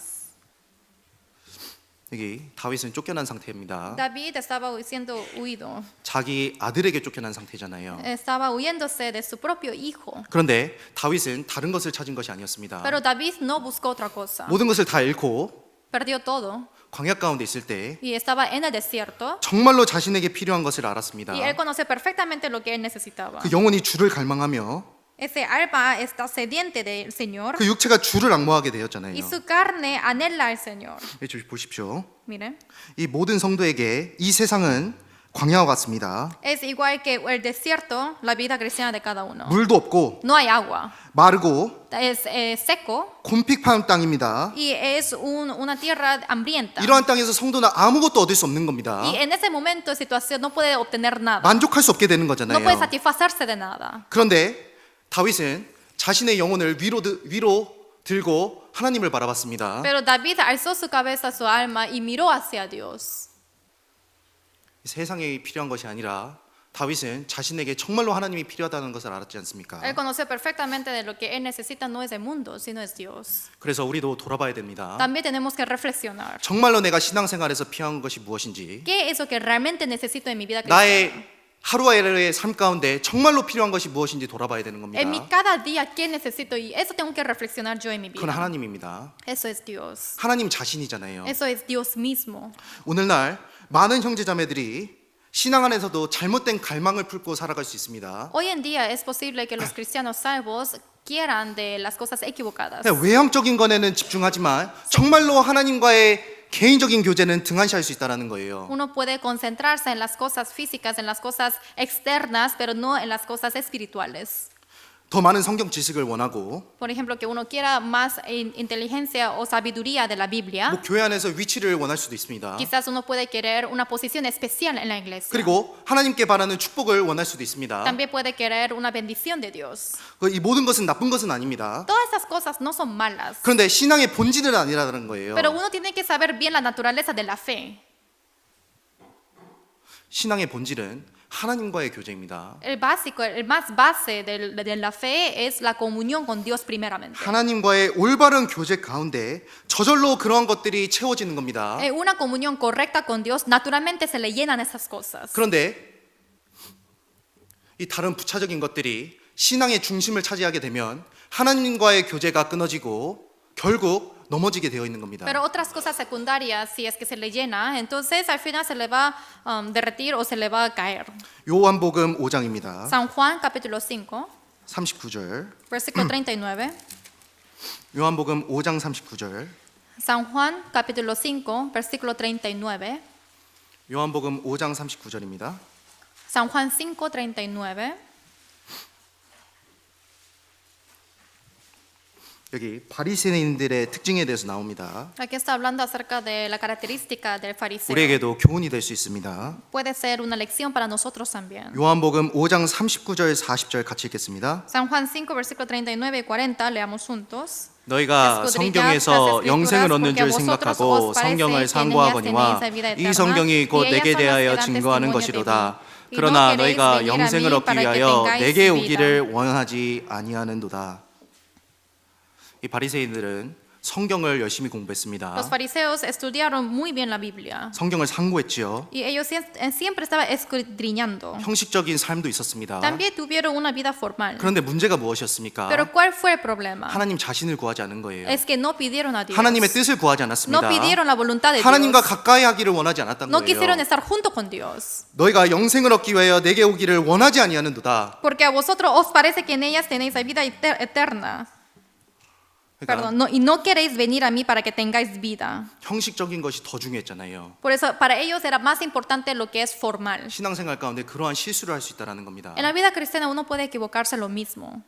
여기 다윗은 쫓겨난 상태입니다. David estaba siendo huido. 자기 아들에게 쫓겨난 상태잖아요. Estaba huyéndose de su propio hijo. 그런데 다윗은 다른 것을 찾은 것이 아니었습니다. Pero David no buscó otra cosa. 모든 것을 다 잃고 Perdió todo 광야 가운데 있을 때 y estaba en el desierto. 정말로 자신에게 필요한 것을 알았습니다. Y él conoce perfectamente lo que él necesitaba. 그 영혼이 주를 갈망하며 Ese alma está sediente del Señor 그 육체가 주를 앙모하게 되었잖아요. y su carne anhela al Señor. 여기 보십시오. Miren, 이 모든 성도에게 이 세상은 광야와 같습니다. es igual que el desierto, la vida cristiana de cada uno. 물도 없고 No hay agua, 마르고 es seco 곰픽한 땅입니다. y es una tierra hambrienta. 이러한 땅에서 성도는 아무것도 얻을 수 없는 겁니다. Y en ese momento de situación no puede obtener nada, 만족할 수 없게 되는 no 거잖아요. puede satisfacerse de nada. 그런데 다윗은 자신의 영혼을 위로 들고 하나님을 바라봤습니다. Pero David alzó su cabeza, su alma y miró hacia Dios. 세상에 필요한 것이 아니라 다윗은 자신에게 정말로 하나님이 필요하다는 것을 알았지 않습니까? Él conoció perfectamente de lo que él necesita no es el mundo, sino es Dios. 그래서 우리도 돌아봐야 됩니다. También tenemos que reflexionar. 정말로 내가 신앙생활에서 필요한 것이 무엇인지, ¿Qué es lo que realmente necesito en mi vida 나의 cristiana? 하루하루의 삶 가운데 정말로 필요한 것이 무엇인지 돌아봐야 되는 En mi 겁니다. cada día, ¿qué necesito? Y eso tengo que reflexionar yo en mi 그건 vida. 하나님입니다. Eso es Dios. 하나님 자신이잖아요. Eso es Dios mismo. 오늘날 많은 형제자매들이 신앙 안에서도 잘못된 갈망을 품고 살아갈 수 있습니다. Hoy en día es posible que los cristianos salvos quieran de las cosas equivocadas. 그냥 외형적인 것에는 집중하지만 정말로 하나님과의 개인적인 교제는 등한시할 수 있다는 거예요. Uno puede concentrarse en las cosas físicas, en las cosas externas, pero no en las cosas espirituales. 더 많은 성경 지식을 원하고 Por ejemplo, que uno quiera más inteligencia o sabiduría de la Biblia. 뭐 교회 안에서 위치를 원할 수도 있습니다. Quizás uno puede querer una posición especial en la iglesia. 그리고 하나님께 바라는 축복을 원할 수도 있습니다. También puede querer una bendición de Dios. 이 모든 것은 나쁜 것은 아닙니다. Todas esas cosas no son malas. 그런데 신앙의 본질은 아니라는 거예요. Pero uno tiene que saber bien la naturaleza de la fe. 신앙의 본질은 하나님과의 교제입니다. El básico, el más base de la fe es la comunión con Dios primeramente. 하나님과의 올바른 교제 가운데 저절로 그러한 것들이 채워지는 겁니다. En una comunión correcta con Dios, naturalmente se le llenan esas cosas. 그런데 이 다른 부차적인 것들이 신앙의 중심을 차지하게 되면 하나님과의 교제가 끊어지고 결국 넘어지게 되어 있는 겁니다. Pero otras cosas secundarias, si es que se le llena, entonces al final se le va a derretir o se le va a caer. 요한복음 5장입니다. San Juan capítulo 5, 39절. versículo 39. 요한복음 5장 39절. San Juan capítulo 5, versículo 39. 요한복음 5장 39절입니다. San Juan 5, 39. 여기 바리새인들의 특징에 대해서 나옵니다. Aquí está hablando acerca de la característica del fariseo. 우리에게도 교훈이 될 수 있습니다. Puede ser una lección para nosotros también. 요한복음 5장 39절 40절 같이 읽겠습니다. San Juan 5, versículo 39 y 40, leamos juntos. 너희가 성경에서 영생을 얻는 줄 생각하고 성경을 상고하거니와 이 성경이 곧 내게 대하여 증거하는 것이로다. 그러나 너희가 영생을 얻기 위하여 내게 오기를 원하지 아니하는도다. 이 바리새인들은 성경을 열심히 Los 공부했습니다. fariseos estudiaron muy bien la Biblia 성경을 상고했지요. y ellos siempre estaban escudriñando. 형식적인 삶도 있었습니다. También tuvieron una vida formal. 그런데 문제가 무엇이었습니까? Pero ¿cuál fue el problema? 하나님 자신을 구하지 않은 거예요. Es que no pidieron a Dios. 하나님의 뜻을 구하지 No 않았습니다. pidieron la voluntad de 하나님과 Dios. 가까이 하기를 원하지 않았던 No quisieron 거예요. estar junto con Dios. 너희가 영생을 얻기 위하여 내게 오기를 원하지 아니하는도다. Porque a vosotros os parece que en ellas tenéis vida eterna. 그러니까 Perdón, no, y no queréis venir a mí para que tengáis vida. 형식적인 것이 더 중요했잖아요. Por eso, para ellos era más importante lo que es formal. 신앙생활 가운데 그러한 실수를 할 수 있다는 겁니다. En la vida cristiana uno puede equivocarse lo mismo.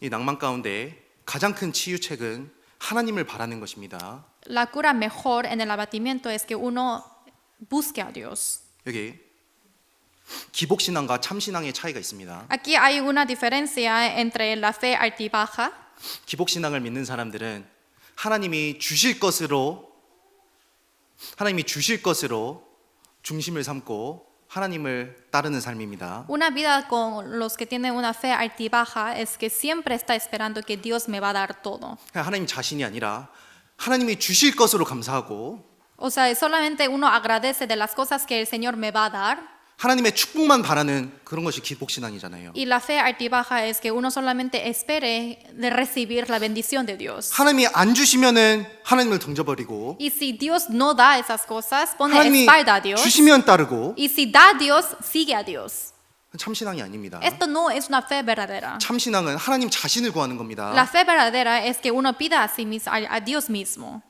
이 낭만 가운데 가장 큰 치유책은 하나님을 바라는 것입니다. La cura mejor en el abatimiento es que uno busque a Dios. 여기 기복신앙과 참신앙의 차이가 있습니다. Aquí hay una diferencia entre la fe altibaja. 기복신앙을 믿는 사람들은 하나님이 주실 것으로 중심을 삼고 하나님을 따르는 삶입니다. Una vida con los que tienen una fe altibaja es que siempre está esperando que Dios me va a dar todo. 하나님 자신이 아니라 하나님이 주실 것으로 감사하고 O sea, solamente uno agradece de las cosas que el Señor me va a dar. 하나님의 축복만 바라는 그런 것이 기복신앙이잖아요. Y la fe altibaja es que uno solamente espere de recibir la bendición de Dios. 하나님이 안 주시면은 하나님을 던져버리고 Y si Dios no da esas cosas, pone 하나님이 espalda a Dios. 주시면 따르고 Y si da a Dios, sigue a Dios. 참신앙이 아닙니다. Esto no es una fe verdadera. 참신앙은 하나님 자신을 구하는 겁니다. La fe verdadera es que uno pida a sí mismo, a Dios mismo.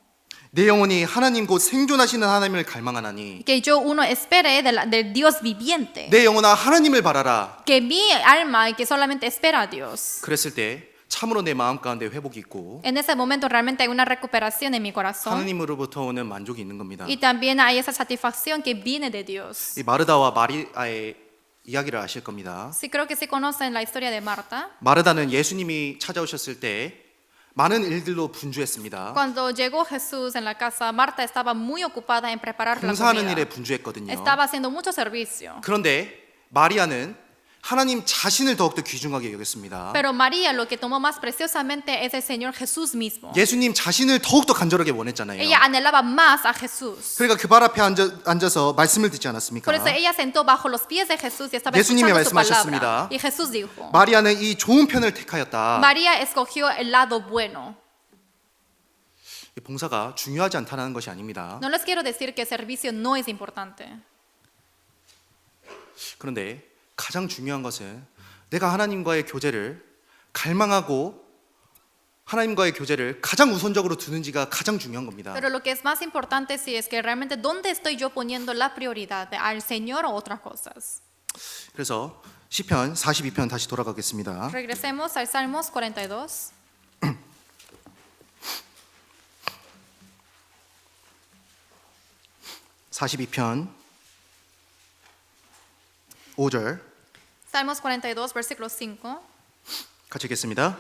내 영혼이 하나님 곧 생존하시는 하나님을 갈망하나니 Que yo uno espere del Dios viviente. 내 영혼아 하나님을 바라라. Que mi alma que solamente espera a Dios. 그랬을 때 참으로 내 마음 가운데 회복이 있고 En ese momento realmente hay una recuperación en mi corazón. 하나님으로부터 오는 만족이 있는 겁니다. Y también hay esa satisfacción que viene de Dios. 이 마르다와 마리아의 이야기를 아실 겁니다. Sí, creo que sí conocen la historia de Marta. 마르다는 예수님이 찾아오셨을 때 많은 일들로 분주했습니다. Cuando llegó Jesús en la casa, Marta estaba muy ocupada en preparar la 봉사하는 일에 comida. 분주했거든요. Estaba haciendo mucho servicio. 그런데 마리아는 하나님 자신을 더욱더 귀중하게 여겼습니다. Pero María lo que tomó más preciosamente es el Señor Jesús mismo. 예수님 자신을 더욱더 간절하게 원했잖아요. Ella anhelaba más a Jesús. 그러니까 그 발 앞에 앉아서 말씀을 듣지 않았습니까? Por eso ella sentó bajo los pies de Jesús y estaba 예수님이 escuchando su 말씀하셨습니다. palabra. Y Jesús dijo, 마리아는 이 좋은 편을 택하였다. María escogió el lado bueno. 이 봉사가 중요하지 않다는 것이 아닙니다. No les quiero decir que el servicio no es importante. 그런데 가장 중요한 것은 내가 하나님과의 교제를 갈망하고 하나님과의 교제를 가장 우선적으로 두는지가 가장 중요한 겁니다. Pero lo que es más importante sí es que realmente dónde estoy yo poniendo la prioridad, al Señor o otras cosas. 그래서 시편 42편 다시 돌아가겠습니다. Regresemos al Salmos 42. (42편) 5절 Salmos 42, versículo 5. 같이 읽겠습니다.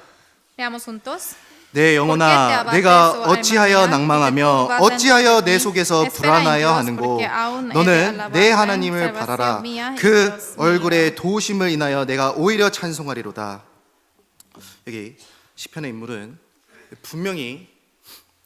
Leamos juntos. 내 영혼아 내가 어찌하여 낭망하며 어찌하여 내 속에서 불안하여 하는고 너는 내 하나님을 바라라 그 얼굴의 도우심을 인하여 내가 오히려 찬송하리로다. 여기 시편의 인물은 분명히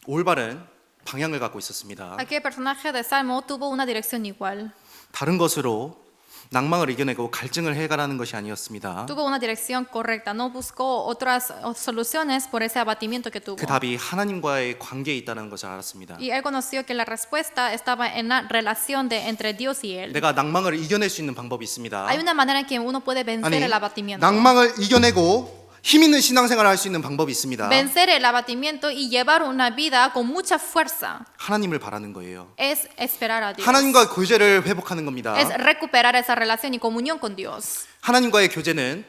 올바른 방향을 갖고 있었습니다. Aquí el personaje de Salmo tuvo una dirección igual. 다른 것으로 낭망을 이겨내고 갈증을 해가라는 것이 아니었습니다. Tuvo una dirección correcta, no buscó otras soluciones por ese abatimiento que tuvo. 그 답이 하나님과의 관계에 있다는 것을 알았습니다. Y él conoció que la respuesta estaba en la relación entre Dios y él. 내가 낭망을 이겨낼 수 있는 방법이 있습니다. Hay una manera en que uno puede vencer 아니, el abatimiento. 낭망을 이겨내고 힘 있는 신앙생활을 할 수 있는 방법이 있습니다. Vencer el abatimiento y llevar una vida con mucha fuerza 하나님을 바라는 거예요. es esperar a Dios. 하나님과 교제를 회복하는 겁니다. Es recuperar esa relación y comunión con Dios. 하나님과의 교제는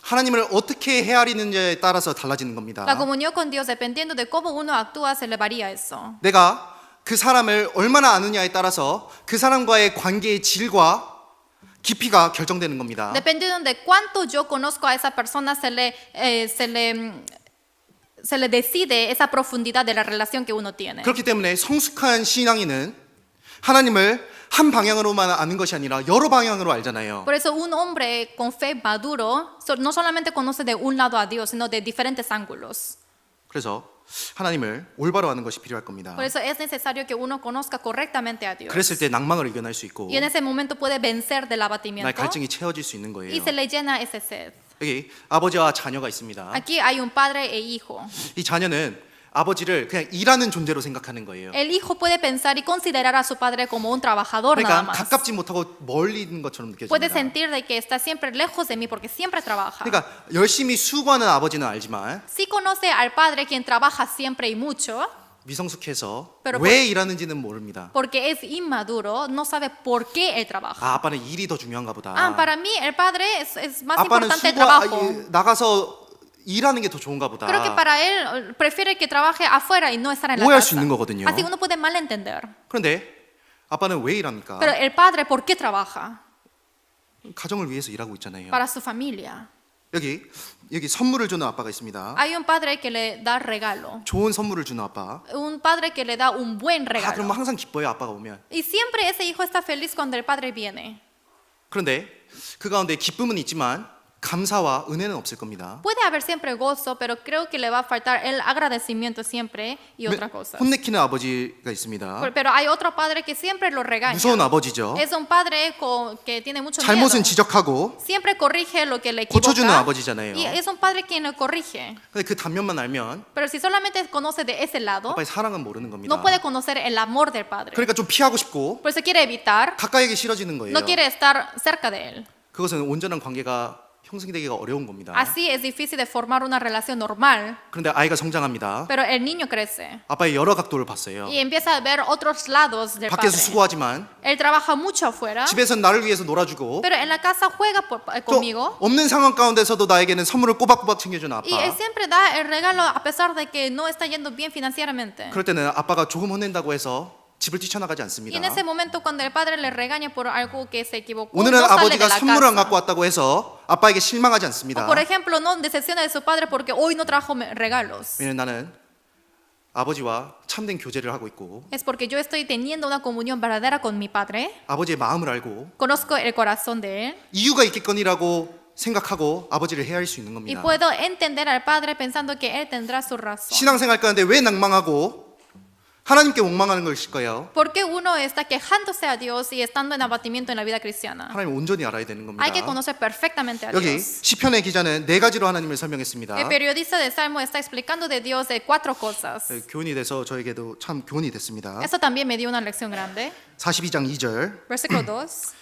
하나님을 어떻게 헤아리는지에 따라서 달라지는 겁니다. La comunión con Dios, dependiendo de cómo uno actúa, se le varía eso. 내가 그 사람을 얼마나 아느냐에 따라서 그 사람과의 관계의 질과 깊이가 결정되는 겁니다. Dependiendo de cuánto yo conozco a esa persona, se le decide esa profundidad de la relación que uno tiene. 그렇기 때문에 성숙한 신앙인은 하나님을 한 방향으로만 아는 것이 아니라 여러 방향으로 알잖아요. Por eso un hombre con fe maduro no solamente conoce de un lado a Dios, sino de diferentes ángulos. 그래서 하나님을 올바로 아는 것이 필요할 겁니다. Por eso es necesario que uno conozca correctamente a Dios. 그랬을 때 낭망을 이겨낼 수 있고 Y en ese momento puede vencer del 나의 abatimiento 갈증이 채워질 수 있는 y 거예요. se le llena ese sed. 여기 아버지와 자녀가 있습니다. Aquí hay un padre e hijo. 이 자녀는 아버지를 그냥 일하는 존재로 생각하는 거예요. El hijo puede pensar y considerar a su padre como un trabajador nada 그러니까 más. 가깝지 못하고 멀리 있는 것처럼 Puede 느껴집니다. sentir de que está siempre lejos de mí porque siempre trabaja. 그러니까 열심히 수고하는 아버지는 알지만 Sí conoce al padre quien trabaja siempre y mucho, 미성숙해서 pero 왜 일하는지는 모릅니다. porque es inmaduro, no sabe por qué él trabaja. 아, 아빠는 일이 더 중요한가 보다. Para mí el padre es más 아빠는 importante el trabajo. 나가서 일하는 게 더 좋은가 보다. Creo que para él prefiere que trabaje afuera y no estar en la 오해할 수 casa. 있는 거거든요. Así uno puede malentender. 그런데 아빠는 왜 일합니까? Pero el padre, ¿por qué trabaja? 가정을 위해서 일하고 있잖아요. Para su familia. 여기 선물을 주는 아빠가 있습니다. Hay un padre que le da regalo. 좋은 선물을 주는 아빠. Un padre que le da un buen 그러면 regalo. 항상 기뻐요, 아빠가 오면. Y siempre ese hijo está feliz cuando el padre viene. 그런데 그 가운데 기쁨은 있지만 감사와 은혜는 없을 겁니다. Puede haber siempre gozo, pero creo que le va a faltar el agradecimiento siempre y otra cosa. 혼내키는 아버지가 있습니다. Pero hay otro padre que siempre lo regaña. 무서운 아버지죠. Es un padre que tiene mucho 잘못은 miedo. 지적하고 Siempre corrige lo que le 고쳐주는 equivoca. 아버지잖아요. Y es un padre quien lo corrige. 근데 그 단면만 알면 Pero si solamente conoce de ese lado, 아빠의 사랑은 모르는 겁니다. no puede conocer el amor del padre. 그러니까 좀 피하고 싶고 Por eso quiere evitar, 가까이게 싫어지는 거예요. no quiere estar cerca de él. 그것은 온전한 관계가 형성되기가 어려운 겁니다. Así es difícil de formar una relación normal. 그런데 아이가 성장합니다. Pero el niño crece 아빠의 여러 각도를 봤어요. y empieza a ver otros lados del padre. 밖에서 수고하지만 Él trabaja mucho afuera, 집에서는 나를 위해서 놀아주고 pero en la casa juega 또 conmigo. 없는 상황 가운데서도 나에게는 선물을 꼬박꼬박 챙겨주는 Y él 아빠. siempre da el regalo a pesar de que no está yendo bien financieramente. 그럴 때는 아빠가 조금 혼낸다고 해서 집을 뛰쳐나가지 Y 않습니다. en ese momento cuando el padre le regaña por algo que se equivocó, 오늘은 no sale de 아버지가 la 선물을 안 casa. 갖고 왔다고 해서 아빠에게 실망하지 O 않습니다. por ejemplo, no decepciona de su padre porque hoy no trajo regalos. 왜냐면 나는 아버지와 참된 교제를 하고 있고 Es porque yo estoy teniendo una comunión verdadera con mi padre. 아버지의 마음을 알고 Conozco el corazón de él. 이유가 있겠거니라고 생각하고 아버지를 헤아릴 수 있는 Y 겁니다. puedo entender al padre pensando que él tendrá su razón. 신앙생활 가운데 왜 낭망하고 하나님께 원망하는 것일 거예요? ¿Por qué uno está quejándose a Dios y estando en abatimiento en la vida cristiana? 하나님 온전히 알아야 되는 겁니다. Hay que conocer perfectamente a 여기 Dios. 시편의 기자는 네 가지로 하나님을 설명했습니다. El periodista de Salmo está explicando de Dios de 4 cosas. 교훈이 돼서 저에게도 참 교훈이 됐습니다. Esto también me dio una lección grande. 42장 2절 Versículo 2.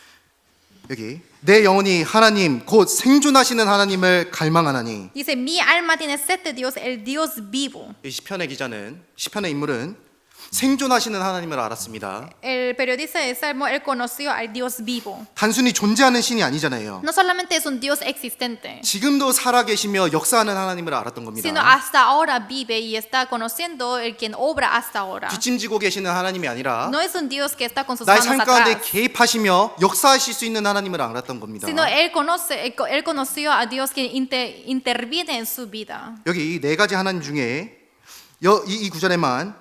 여기 내 영혼이 하나님 곧 생존하시는 하나님을 갈망하나니. Dice, mi alma tiene sed de Dios, el Dios vivo. 이 시편의 기자는 시편의 인물은 생존하시는 하나님을 알았습니다. El periodista de Salmo, él conoció al Dios vivo. 단순히 존재하는 신이 아니잖아요. No solamente es un Dios existente, 지금도 살아계시며 역사하는 하나님을 알았던 겁니다. sino hasta ahora vive y está conociendo el quien obra hasta ahora. 뒷짐지고 계시는 하나님이 아니라 No es un Dios que está con sus 나의 manos 삶 가운데 atrás, 개입하시며 역사하실 수 있는 하나님을 알았던 겁니다. sino él conoció a Dios que interviene en su vida. 여기 이 네 가지 하나님 중에 이 구절에만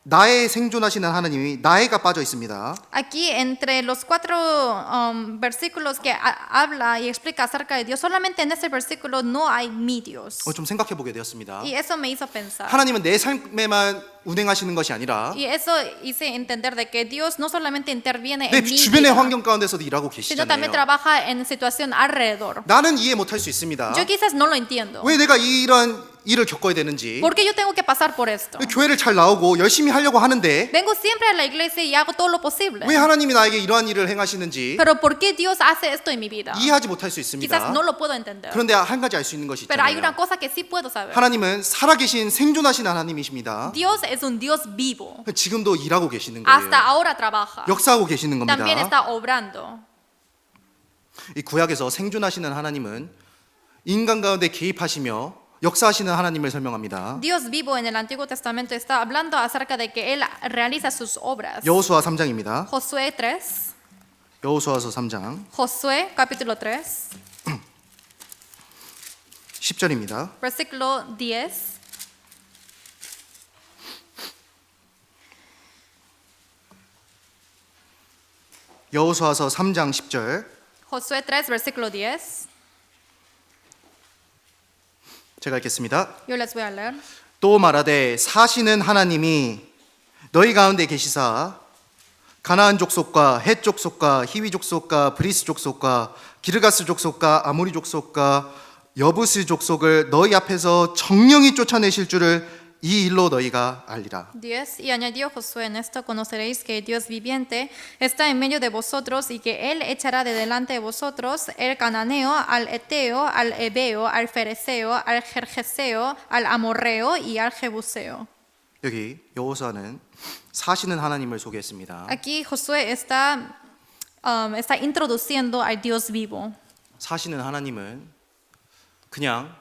나의 생존하시는 하나님이 나의가 빠져 있습니다. Aquí entre los 4 versículos que habla y explica acerca de Dios, solamente en ese versículo no hay mi Dios. 좀 생각해 보게 되었습니다. Y eso me hizo pensar. 하나님은 내 삶에만 운행하시는 것이 아니라 Y eso hice entender de que Dios no solamente interviene 내 en mi 주변의 vida, 환경 가운데서도 일하고 sino también 계시잖아요. trabaja en situación alrededor. 나는 이해 못할 수 있습니다. Yo quizás no lo entiendo. 왜 내가 이런 일을 겪어야 되는지. ¿Por qué yo tengo que pasar por esto? 교회를 잘 나오고 열심히 하려고 하는데 Vengo siempre a la iglesia y hago todo lo posible. 왜 하나님이 나에게 이러한 일을 행하시는지 Pero ¿por qué Dios hace esto en mi vida? 이해하지 못할 수 Quizás 있습니다. no lo puedo entender. 그런데 한 가지 알 수 있는 것이 Pero hay una 있잖아요. cosa que sí puedo saber. 하나님은 살아계신 생존하신 하나님이십니다. Dios es un Dios vivo. 지금도 일하고 계시는 거예요. Hasta ahora trabaja. 역사하고 계시는 겁니다. También está obrando. 이 구약에서 생존하시는 하나님은 인간 가운데 개입하시며 역사하시는 하나님을 설명합니다. Dios vivo en el Antiguo Testamento está hablando acerca de que Él realiza sus obras. 여호수아 3장입니다. Josué 3. 여호수아서 3장 Josué capítulo 3. 10절입니다. Versículo 10. 여호수아서 3장 10절 Josué 3, versículo 10. 제가 읽겠습니다. Yo les voy a leer. 또 말하되 사시는 하나님이 너희 가운데 계시사 가나안 족속과 헷 족속과 히위 족속과 브리스 족속과 기르가스 족속과 아모리 족속과 여부스 족속을 너희 앞에서 정령이 쫓아내실 줄을 이 일로 너희가 알리라. 10. Y añadió Josué: en esto conoceréis que Dios viviente está en medio de vosotros y que Él echará de delante de vosotros el cananeo, al eteo, al ebeo, al fereceo, al jerjeseo, al amorreo y al jebuseo. 여기 여호수아는 사시는 하나님을 소개했습니다. Aquí Josué está introduciendo al Dios vivo. 사시는 하나님은 그냥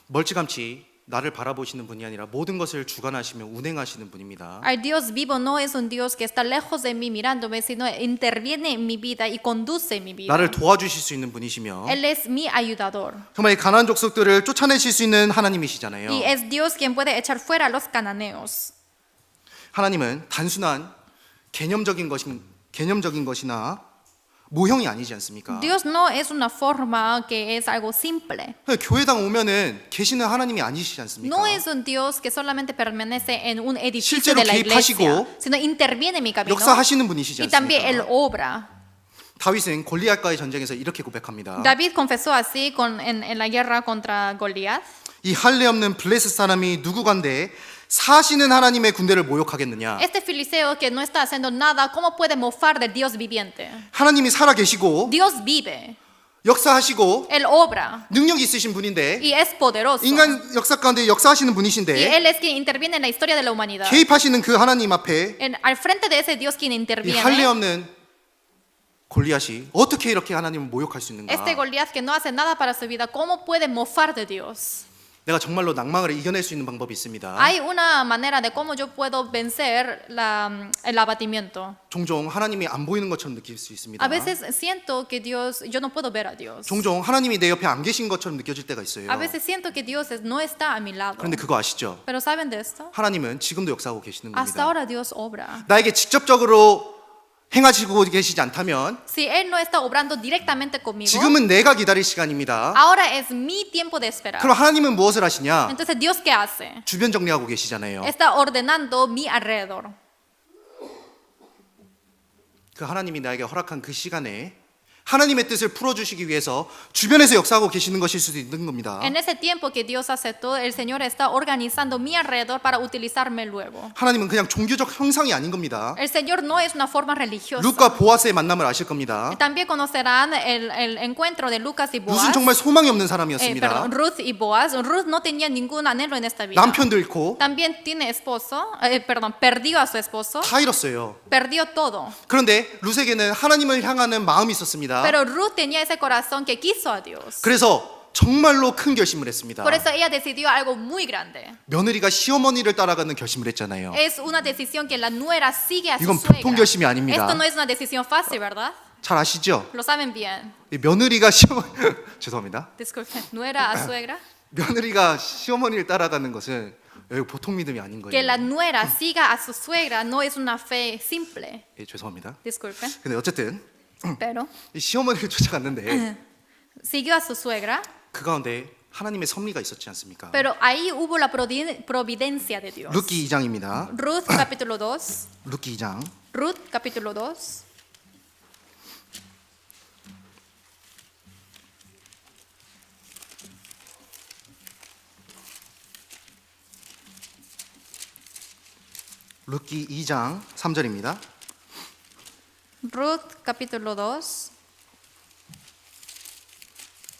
멀찌감치 나를 바라보시는 분이 아니라 모든 것을 주관하시며 운행하시는 분입니다. El Dios vivo no es un Dios que está lejos de mí mirándome, sino interviene en mi vida y conduce mi vida. 나를 도와주실 수 있는 분이시며 Él es mi ayudador. 정말 이 가나안 족속들을 쫓아내실 수 있는 하나님이시잖아요. Y es Dios quien puede echar fuera a los cananeos. 하나님은 단순한 개념적인 것이나 모형이 아니지 않습니까? Dios no es una forma que es algo simple. 교회당 오면은 계시는 하나님이 아니시지 않습니까? No es un Dios que solamente permanece en un edificio 실제로 de la iglesia, 개입하시고 sino interviene en mi camino 역사하시는 분이시지 y también Él 않습니까? obra. 다윗은 골리앗과의 전쟁에서 이렇게 고백합니다. David confesó así en la guerra contra Goliat. 이 할례 없는 블레셋 사람이 누구간데 사시는 하나님의 군대를 모욕하겠느냐? Este filisteo que no está haciendo nada, ¿cómo puede mofar del Dios viviente? 하나님이 살아 계시고 Dios vive, 역사하시고 Él obra 능력이 있으신 분인데 y es poderoso. 인간 역사 가운데 역사하시는 Y 분이신데 Él es quien interviene en la historia de la humanidad. 개입하시는 그 하나님 앞에 Al frente de ese Dios quien 이 할례 interviene, 없는 골리앗이 어떻게 이렇게 하나님을 모욕할 수 있는가? este Goliat que no hace nada para su vida, ¿cómo puede mofar de Dios? 내가 정말로 낭망을 이겨낼 수 있는 방법이 있습니다. Hay una manera de cómo yo puedo vencer el abatimiento. 종종 하나님이 안 보이는 것처럼 느낄 수 있습니다. A veces siento que Dios, yo no puedo ver a Dios. 종종 하나님이 내 옆에 안 계신 것처럼 느껴질 때가 있어요. A veces siento que Dios no está a mi lado. 그런데 그거 아시죠? Pero ¿saben de esto? 하나님은 지금도 역사하고 계시는 Hasta 겁니다. ahora Dios obra. 나에게 직접적으로 행하시고 계시지 않다면 Si Él no está obrando directamente conmigo, 지금은 내가 기다릴 시간입니다. ahora es mi tiempo de esperar. 그럼 하나님은 무엇을 하시냐? Entonces, ¿Dios qué hace? 주변 정리하고 계시잖아요. Está ordenando mi alrededor. 그 하나님이 나에게 허락한 그 시간에 하나님의 뜻을 풀어주시기 위해서 주변에서 역사하고 계시는 것일 수도 있는 겁니다. En ese tiempo que Dios aceptó, el Señor está organizando mi alrededor para utilizarme luego. 하나님은 그냥 종교적 형상이 아닌 겁니다. El Señor no es una forma religiosa. 룻과 보아스의 만남을 아실 겁니다. También conocerán el encuentro de Lucas y Boaz. 룻은 정말 소망이 없는 Perdón, 사람이었습니다. Ruth y Boaz. Ruth no tenía ningún anhelo en esta vida. 남편도 잃고 También tiene esposo, perdió a su esposo, 다 잃었어요. perdió todo. 그런데 룻에게는 하나님을 향하는 마음이 있었습니다. Pero Ruth tenía ese corazón que quiso a Dios. 그래서 정말로 큰 결심을 했습니다. Por eso ella decidió algo muy grande. 며느리가 시어머니를 따라가는 결심을 했잖아요. Es una decisión que la nuera sigue a su 이건 suegra. 보통 결심이 아닙니다. Esto no es una decisión fácil, ¿verdad? 잘 아시죠? Lo saben bien. 이 며느리가 시어머니 죄송합니다. Disculpen, nuera a suegra. 며느리가 시어머니를 따라가는 것은 여기 보통 믿음이 아닌 Que la 거예요. nuera siga a su suegra no es una fe simple. 예, 죄송합니다. Disculpen. 근데 어쨌든 Pero 이 시어머니를 쫓아갔는데 siguió a su suegra. 그 가운데 하나님의 섭리가 있었지 않습니까? Pero ahí hubo la providencia de Dios. 룻기 2장입니다. Ruth capítulo 2. 룻기 2장 Ruth capítulo 2. 룻기 2장 3절입니다. Ruth capítulo 2.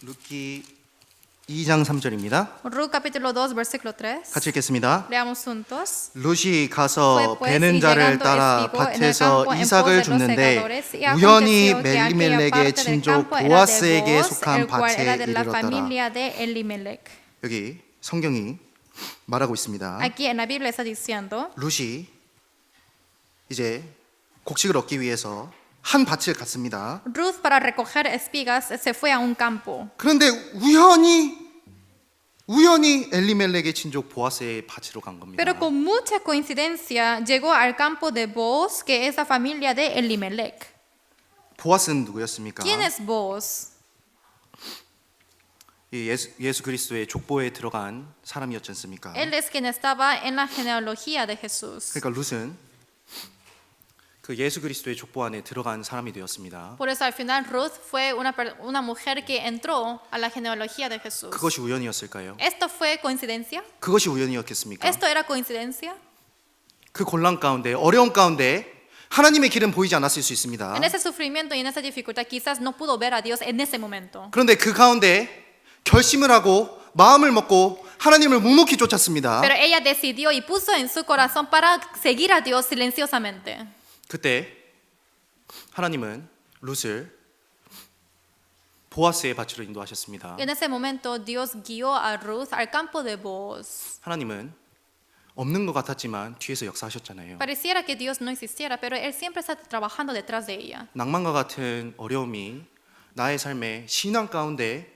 룻기 2장 3절입니다. Ruth capítulo 2 versículo 3. 같이 읽겠습니다. Leamos juntos. 룻이 가서 Fue pues, 베는 y 자를 llegando 따라 Espigo en el 밭에서 campo en pos 이삭을 de los 줍는데 segadores, y 우연히 aconteció que aquella 멜리멜렉의 parte del 친족 campo era de 보아스에게 Boaz, 속한 el cual 밭에 era de la 이르렀더라. familia de Elimelech. 여기 성경이 말하고 있습니다. Aquí en la Biblia está diciendo, 룻이 이제 곡식을 얻기 위해서 한 밭을 갔습니다. Ruth para recoger espigas se fue a un campo. 그런데 우연히 엘리멜렉의 친족 보아스의 밭으로 간 겁니다. Pero con mucha coincidencia llegó al campo de Boaz, que es la familia de Elimelech. 보아스는 누구였습니까? ¿Quién es Boaz? 이 예수 그리스도의 족보에 들어간 사람이었지 않습니까? Él es quien estaba en la genealogía de Jesús. 그러니까 룻은 그 예수 그리스도의 족보 안에 들어간 사람이 되었습니다. Por eso al final Ruth fue una mujer que entró a la genealogía de Jesús. 그것이 우연이었을까요? ¿Esto fue coincidencia? 그것이 우연이었겠습니까? ¿Esto era coincidencia? 그 곤란 가운데 어려운 가운데 하나님의 길은 보이지 않았을 수 있습니다. En ese sufrimiento y en esa dificultad quizás no pudo ver a Dios en ese momento. 그런데 그 가운데 결심을 하고 마음을 먹고 하나님을 묵묵히 쫓았습니다. Pero ella decidió y puso en su corazón para seguir a Dios silenciosamente. 그때 하나님은 룻을 보아스의 밭으로 인도하셨습니다. En ese momento Dios guió a Ruth al campo de Boaz. 하나님은 없는 것 같았지만 뒤에서 역사하셨잖아요. Pareciera que Dios no existiera, pero Él siempre está trabajando detrás de ella. 낭만과 같은 어려움이 나의 삶의 신앙 가운데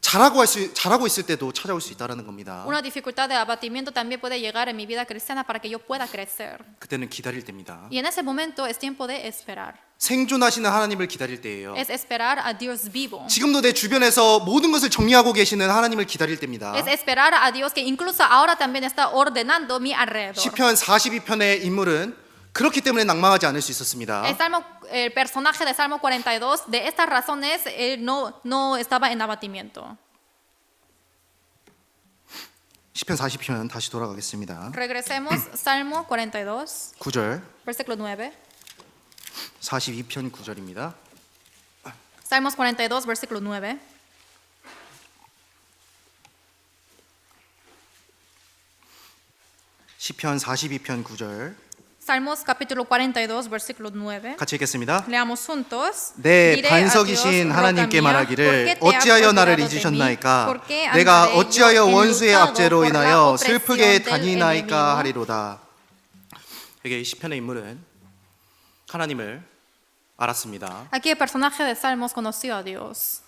잘하고 있을 때도 찾아올 수 있다는 겁니다. Una dificultad de abatimiento también puede llegar en mi vida cristiana para que yo pueda crecer. 그때는 기다릴 때입니다. Y en ese momento es tiempo de esperar. 생존하시는 하나님을 기다릴 때예요. Es esperar a Dios vivo. 지금도 내 주변에서 모든 것을 정리하고 계시는 하나님을 기다릴 때입니다. Es esperar a Dios que incluso ahora también está ordenando mi alrededor. 시편 42편의 인물은 그렇기 때문에 낭망하지 않을 수 있었습니다. El personaje de Salmo 42, de estas razones, él no estaba en abatimiento. 시편 40편 다시 돌아가겠습니다. Regresemos, Salmo 42, 9절, versículo 9. 42편 9절입니다. Salmos 42, versículo 9. 시편 42편 9절. Salmos capítulo 42, versículo 9. 같이 읽겠습니다. Leamos juntos. 내 Diré a 반석이신 Dios, 하나님께 roca mía, 말하기를 ¿por qué te has 어찌하여 나를 olvidado de mí? 잊으셨나이까 ¿Por qué 내가 andaré 어찌하여 yo 원수의 enlutado 압제로 por la 인하여 opresión 슬프게 del 다니나이까 enemigo? 하리로다. 여기 이 시편의 인물은 하나님을 알았습니다. Aquí el personaje de Salmos conoció a Dios.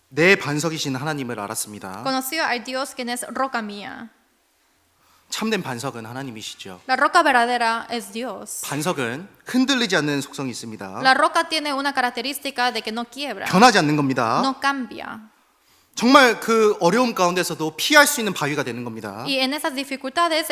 내 반석이신 하나님을 알았습니다. Conoció al Dios quien es roca mía. 참된 반석은 하나님이시죠. La roca verdadera es Dios. 반석은 흔들리지 않는 속성이 있습니다. La roca tiene una característica de que no quiebra, 변하지 않는 겁니다. no cambia. 정말 그 어려움 가운데서도 피할 수 있는 바위가 되는 겁니다. Y en esas dificultades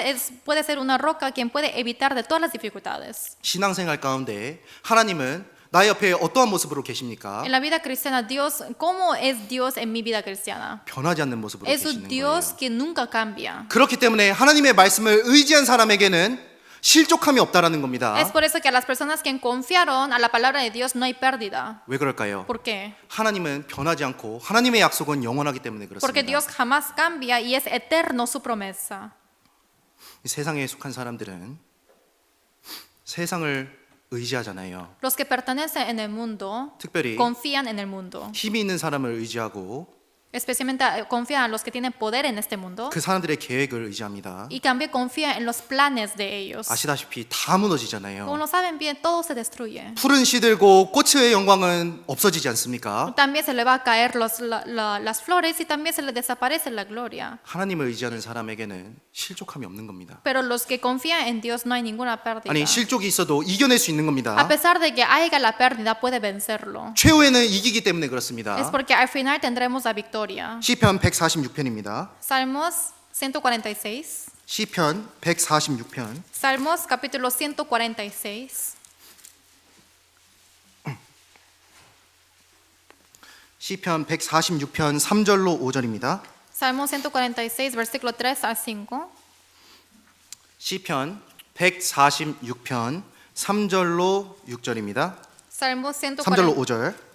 puede ser una roca quien puede evitar de todas las dificultades. 신앙생활 가운데 하나님은 나의 옆에 어떠한 모습으로 계십니까? En la vida cristiana, Dios, ¿cómo es Dios en mi vida cristiana? 변하지 않는 모습으로 Es un 계시는 Dios 거예요. que nunca cambia. 그렇기 때문에 하나님의 말씀을 의지한 사람에게는 실족함이 없다라는 겁니다. Es por eso que a las personas que confiaron a la palabra de Dios no hay pérdida. 왜 그럴까요? ¿Por qué? 하나님은 변하지 않고 하나님의 약속은 영원하기 때문에 Porque 그렇습니다. Dios jamás cambia y es eterno su promesa. 이 세상에 속한 사람들은 세상을 의지하잖아요. Los que pertenecen en el mundo 특별히 confían en el mundo. 힘이 있는 사람을 의지하고 Especialmente confían en los que tienen poder en este mundo. 그 사람들의 계획을 의지합니다. Y también confía en los planes de ellos. 아시다시피 다 무너지잖아요. Como lo saben bien, todo se destruye. 푸른 시들고 꽃의 영광은 없어지지 않습니까? También se le va a caer las flores y también se le desaparece la gloria. 하나님을 의지하는 사람에게는 실족함이 없는 겁니다. Pero los que confían en Dios no hay ninguna pérdida. 아니 실족이 있어도 이겨낼 수 있는 A 겁니다. pesar de que haya la pérdida, puede vencerlo. 최후에는 이기기 때문에 그렇습니다. Es porque al final tendremos la victoria. 시편 146편입니다. Salmos 146. 시편 146편 Salmos capítulo 146. 시편 146편 3절로 5절입니다. Salmos 146, versículo 3 al 5. 시편 146편 3절로 6절입니다. Salmos 3절로 146, 5절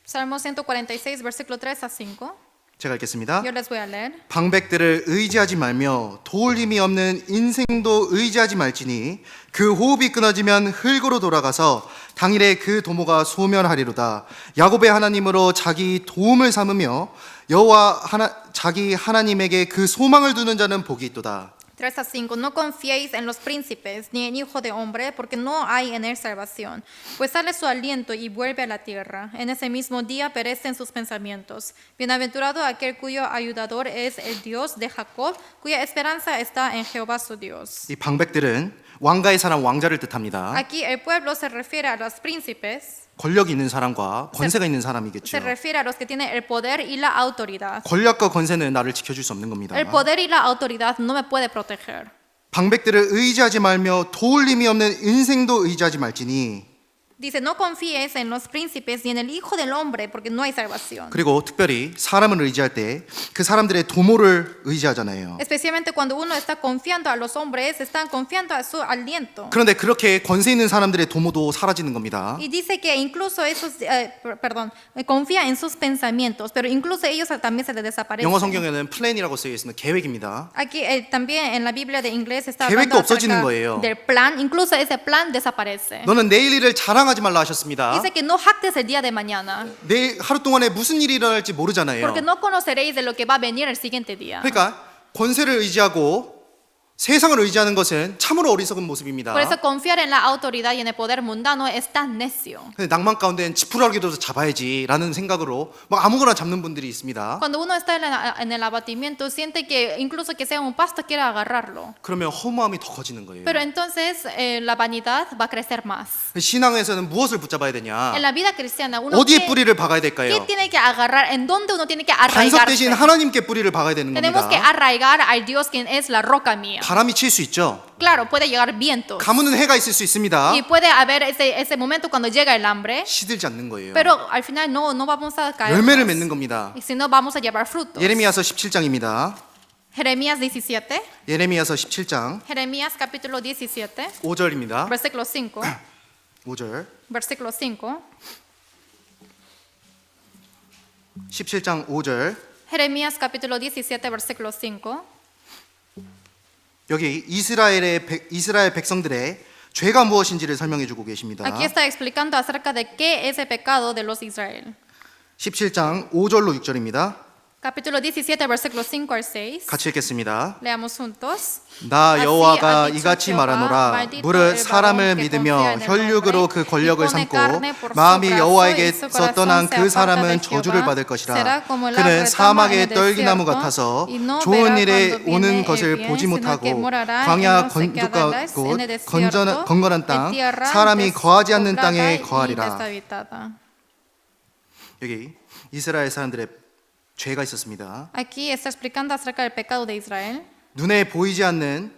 Salmos 146, versículo 3 a 5. 제가 읽겠습니다. Yo les voy a leer. 방백들을 의지하지 말며 도울 힘이 없는 인생도 의지하지 말지니 그 호흡이 끊어지면 흙으로 돌아가서 당일에 그 도모가 소멸하리로다. 야곱의 하나님으로 자기 도움을 삼으며 여호와 자기 하나님에게 그 소망을 두는 자는 복이 있도다. 3 a 5. No confiéis en los príncipes, ni en hijo de hombre, porque no hay en él salvación. Pues sale su aliento y vuelve a la tierra. En ese mismo día perecen sus pensamientos. Bienaventurado aquel cuyo ayudador es el Dios de Jacob, cuya esperanza está en Jehová su Dios. 이 방백들은 왕가의 사람 왕자를 뜻합니다. Aquí el pueblo se refiere a los príncipes, 권력이 있는 사람과 권세가 있는 사람이겠죠. se refiere a los que tienen el poder y la autoridad. 권력과 권세는 나를 지켜줄 수 없는 겁니다. El poder y la autoridad no me puede proteger. 방백들을 의지하지 말며 도울 힘이 없는 인생도 의지하지 말지니 Dice, no confíes en los príncipes ni en el hijo del hombre, porque no hay salvación. 그리고 특별히 사람을 의지할 때 그 사람들의 도모를 의지하잖아요. Especialmente cuando uno está confiando a los hombres, están confiando a su aliento. 그런데 그렇게 권세 있는 사람들의 도모도 사라지는 겁니다. Y dice que incluso esos, confía en sus pensamientos, pero incluso ellos también se les desaparecen. 영어 성경에는 플랜이라고 쓰여 있으면 계획입니다. Aquí también en la Biblia de inglés está 계획도 hablando 없어지는 acerca 거예요. del plan, incluso ese plan desaparece. 너는 내일 일을 자랑하지 말라 하셨습니다. Dice que no jactes el día de mañana, 내일 하루 동안에 무슨 일이 일어날지 모르잖아요. porque no conoceréis de lo que va a venir el siguiente día. 그러니까 권세를 의지하고 세상을 의지하는 것은 참으로 어리석은 모습입니다. Por eso confiar en la autoridad y en el poder mundano es tan necio. 근데 낭만 가운데는 지푸라기라도 잡아야지라는 생각으로 막 아무거나 잡는 분들이 있습니다. Cuando uno está en el abatimiento, siente que incluso que sea un pasto quiere agarrarlo. 그러면 허무함이 더 커지는 거예요. Pero entonces la vanidad va a crecer más. 신앙에서는 무엇을 붙잡아야 되냐? En la vida cristiana, uno 어디에 ¿qué 뿌리를 박아야 qué 될까요? tiene que agarrar? ¿En dónde uno tiene que 반석 대신 arraigarse? 하나님께 뿌리를 박아야 되는 Tenemos que 겁니다. arraigar al Dios quien es la roca mía. 바람이 칠 수 있죠. Claro, puede llegar vientos. 가무는 해가 있을 수 있습니다. Y puede haber ese momento cuando llega el hambre. 시들지 않는 거예요. Pero al final no vamos a caer. 열매를 맺는 겁니다. Y si no, vamos a llevar frutos. 예레미야서 17장입니다. Jeremías 17. 예레미야서 17장 Jeremías capítulo 17, 5절입니다. versículo 5. 5절. Versículo 5. 17장 5절. Jeremías capítulo 17, versículo 5. 여기 이스라엘 백성들의 죄가 무엇인지를 설명해 주고 계십니다. Aquí está explicando acerca de qué es el pecado de los Israel. 17장 5절로 6절입니다. Capítulo 17, versículos 5 al 6. 같이 읽겠습니다. Leamos juntos. 나 여호와가 Así ha 이같이 dicho 말하노라. Jehová, 무릇 maldito el 사람을 varón que 믿으며 confía en el 혈육으로 hombre 그 권력을 y pone 삼고 carne por su 마음이 brazo 여호와에게서 y su corazón 떠난 se 그 aparta 사람은 de 저주를 Jehová. 받을 것이라. Será como la 그는 retama en 사막의 el 떨기나무 desierto, 같아서 y no 좋은 verá 일에 cuando 오는 viene el 것을 bien, 보지 sino 못하고 que morará en 광야 los sequedades, 건조가 en el desierto, 건건한 en 땅 tierra 사람이 거하지 않는 despoblada 땅에 y 거하리라. deshabitada. 여기 이스라엘 사람들의 죄가 있었습니다. Aquí está explicando acerca del pecado de Israel. 눈에 보이지 않는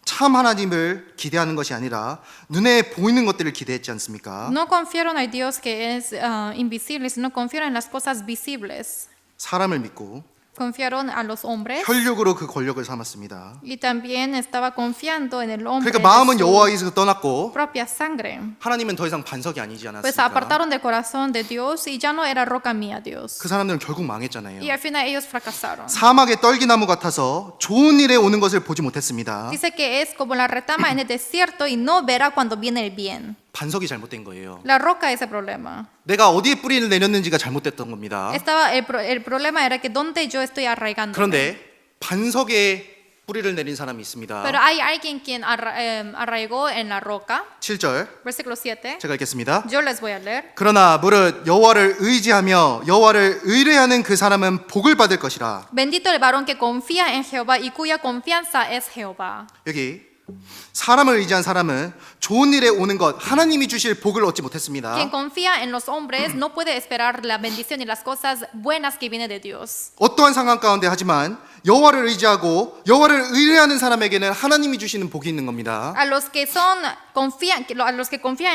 참 하나님을 기대하는 것이 아니라 눈에 보이는 것들을 기대했지 않습니까? No confiaron al Dios que es invisible, sino confiaron en las cosas visibles. 사람을 믿고 Confiaron a los hombres 혈육으로 그 권력을 삼았습니다. y también estaba confiando en el hombre 그러니까 de 마음은 su 여호와에게서 떠났고 propia sangre. 하나님은 더 이상 반석이 아니지 Pues 않았습니까? apartaron del corazón de Dios y ya no era roca mía Dios. 그 사람들은 결국 망했잖아요. Y al final ellos fracasaron. 사막의 떨기나무 같아서 좋은 일에 오는 것을 보지 못했습니다. Dice que es como la retama en el desierto y no verá cuando viene el bien. 반석이 잘못된 거예요. La roca es el problema. 내가 어디에 뿌리를 내렸는지가 잘못됐던 겁니다. El problema era que donde yo estoy arraigando. 그런데 반석에 뿌리를 내린 사람이 있습니다. Pero hay alguien quien arraigó en la roca. 7절 Versículo 7. 제가 읽겠습니다. Yo les voy a leer. 그러나 무릇 여호와를 의지하며 여호와를 의뢰하는 그 사람은 복을 받을 것이라. Bendito el varón que confía en Jehová y cuya confianza es Jehová. 여기 사람을 의지한 사람은 좋은 일에 오는 것 하나님이 주실 복을 얻지 못했습니다. Quien confía en los hombres no puede esperar la bendición y las cosas buenas que viene de Dios. 어떠한 상황 가운데 하지만 여호와를 의지하고 여호와를 의뢰하는 사람에게는 하나님이 주시는 복이 있는 겁니다. A los que confían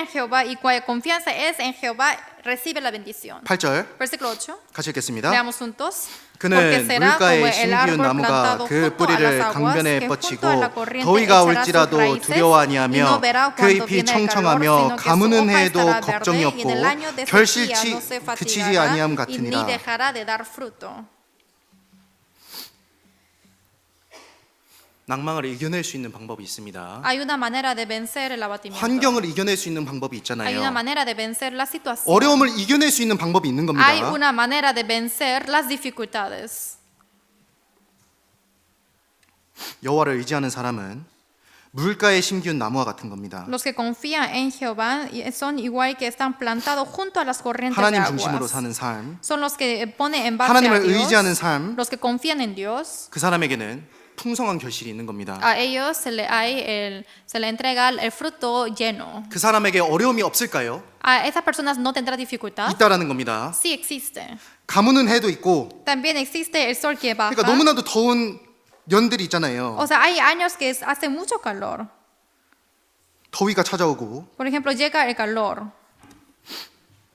en Jehová y cuya confianza es en Jehová recibe la bendición. 8절 Versículo 8. 같이 읽겠습니다. Leamos juntos. 그는 Porque será como 물가에 el 심기운 árbol 나무가 plantado 그 junto a 뿌리를 las aguas, 강변에 que 뻗치고 junto a la corriente 더위가 echará sus 올지라도 raíces, 두려워 y no 아니하며 verá 그 cuando 잎이 viene el calor, 청청하며 sino que su 가무는 hoja 해도 estará 걱정이 verde, y en el 없고 año de sequía 결실치 no se 그치지 fatigará, 아니함 y ni 같으니라. dejará de dar fruto. 낭망을 이겨낼 수 있는 방법이 있습니다. Hay una manera de vencer el abatimiento. 환경을 이겨낼 수 있는 방법이 Hay 있잖아요. una manera de vencer la situación. 어려움을 이겨낼 수 있는 방법이 있는 Hay 겁니다. una manera de vencer las dificultades. 여호와를 의지하는 사람은 물가에 심기운 나무와 같은 겁니다. Los que confían en Jehová son igual que están plantados junto a las corrientes de 하나님 중심으로 aguas. 사는 삶, Son los que ponen en base a 하나님을 Dios. 의지하는 삶, Los que confían en Dios. 그 사람에게는 풍성한 결실이 있는 겁니다. A ellos se le entrega el fruto lleno. 그 사람에게 어려움이 없을까요? A esas personas no tendrá dificultad. 있다라는 겁니다. Sí existe. 가무는 해도 있고, También existe el sol que baja. 그러니까 너무나도 더운 연들이 있잖아요. O sea, hay años que hace mucho calor. 더위가 찾아오고 Por ejemplo, llega el calor.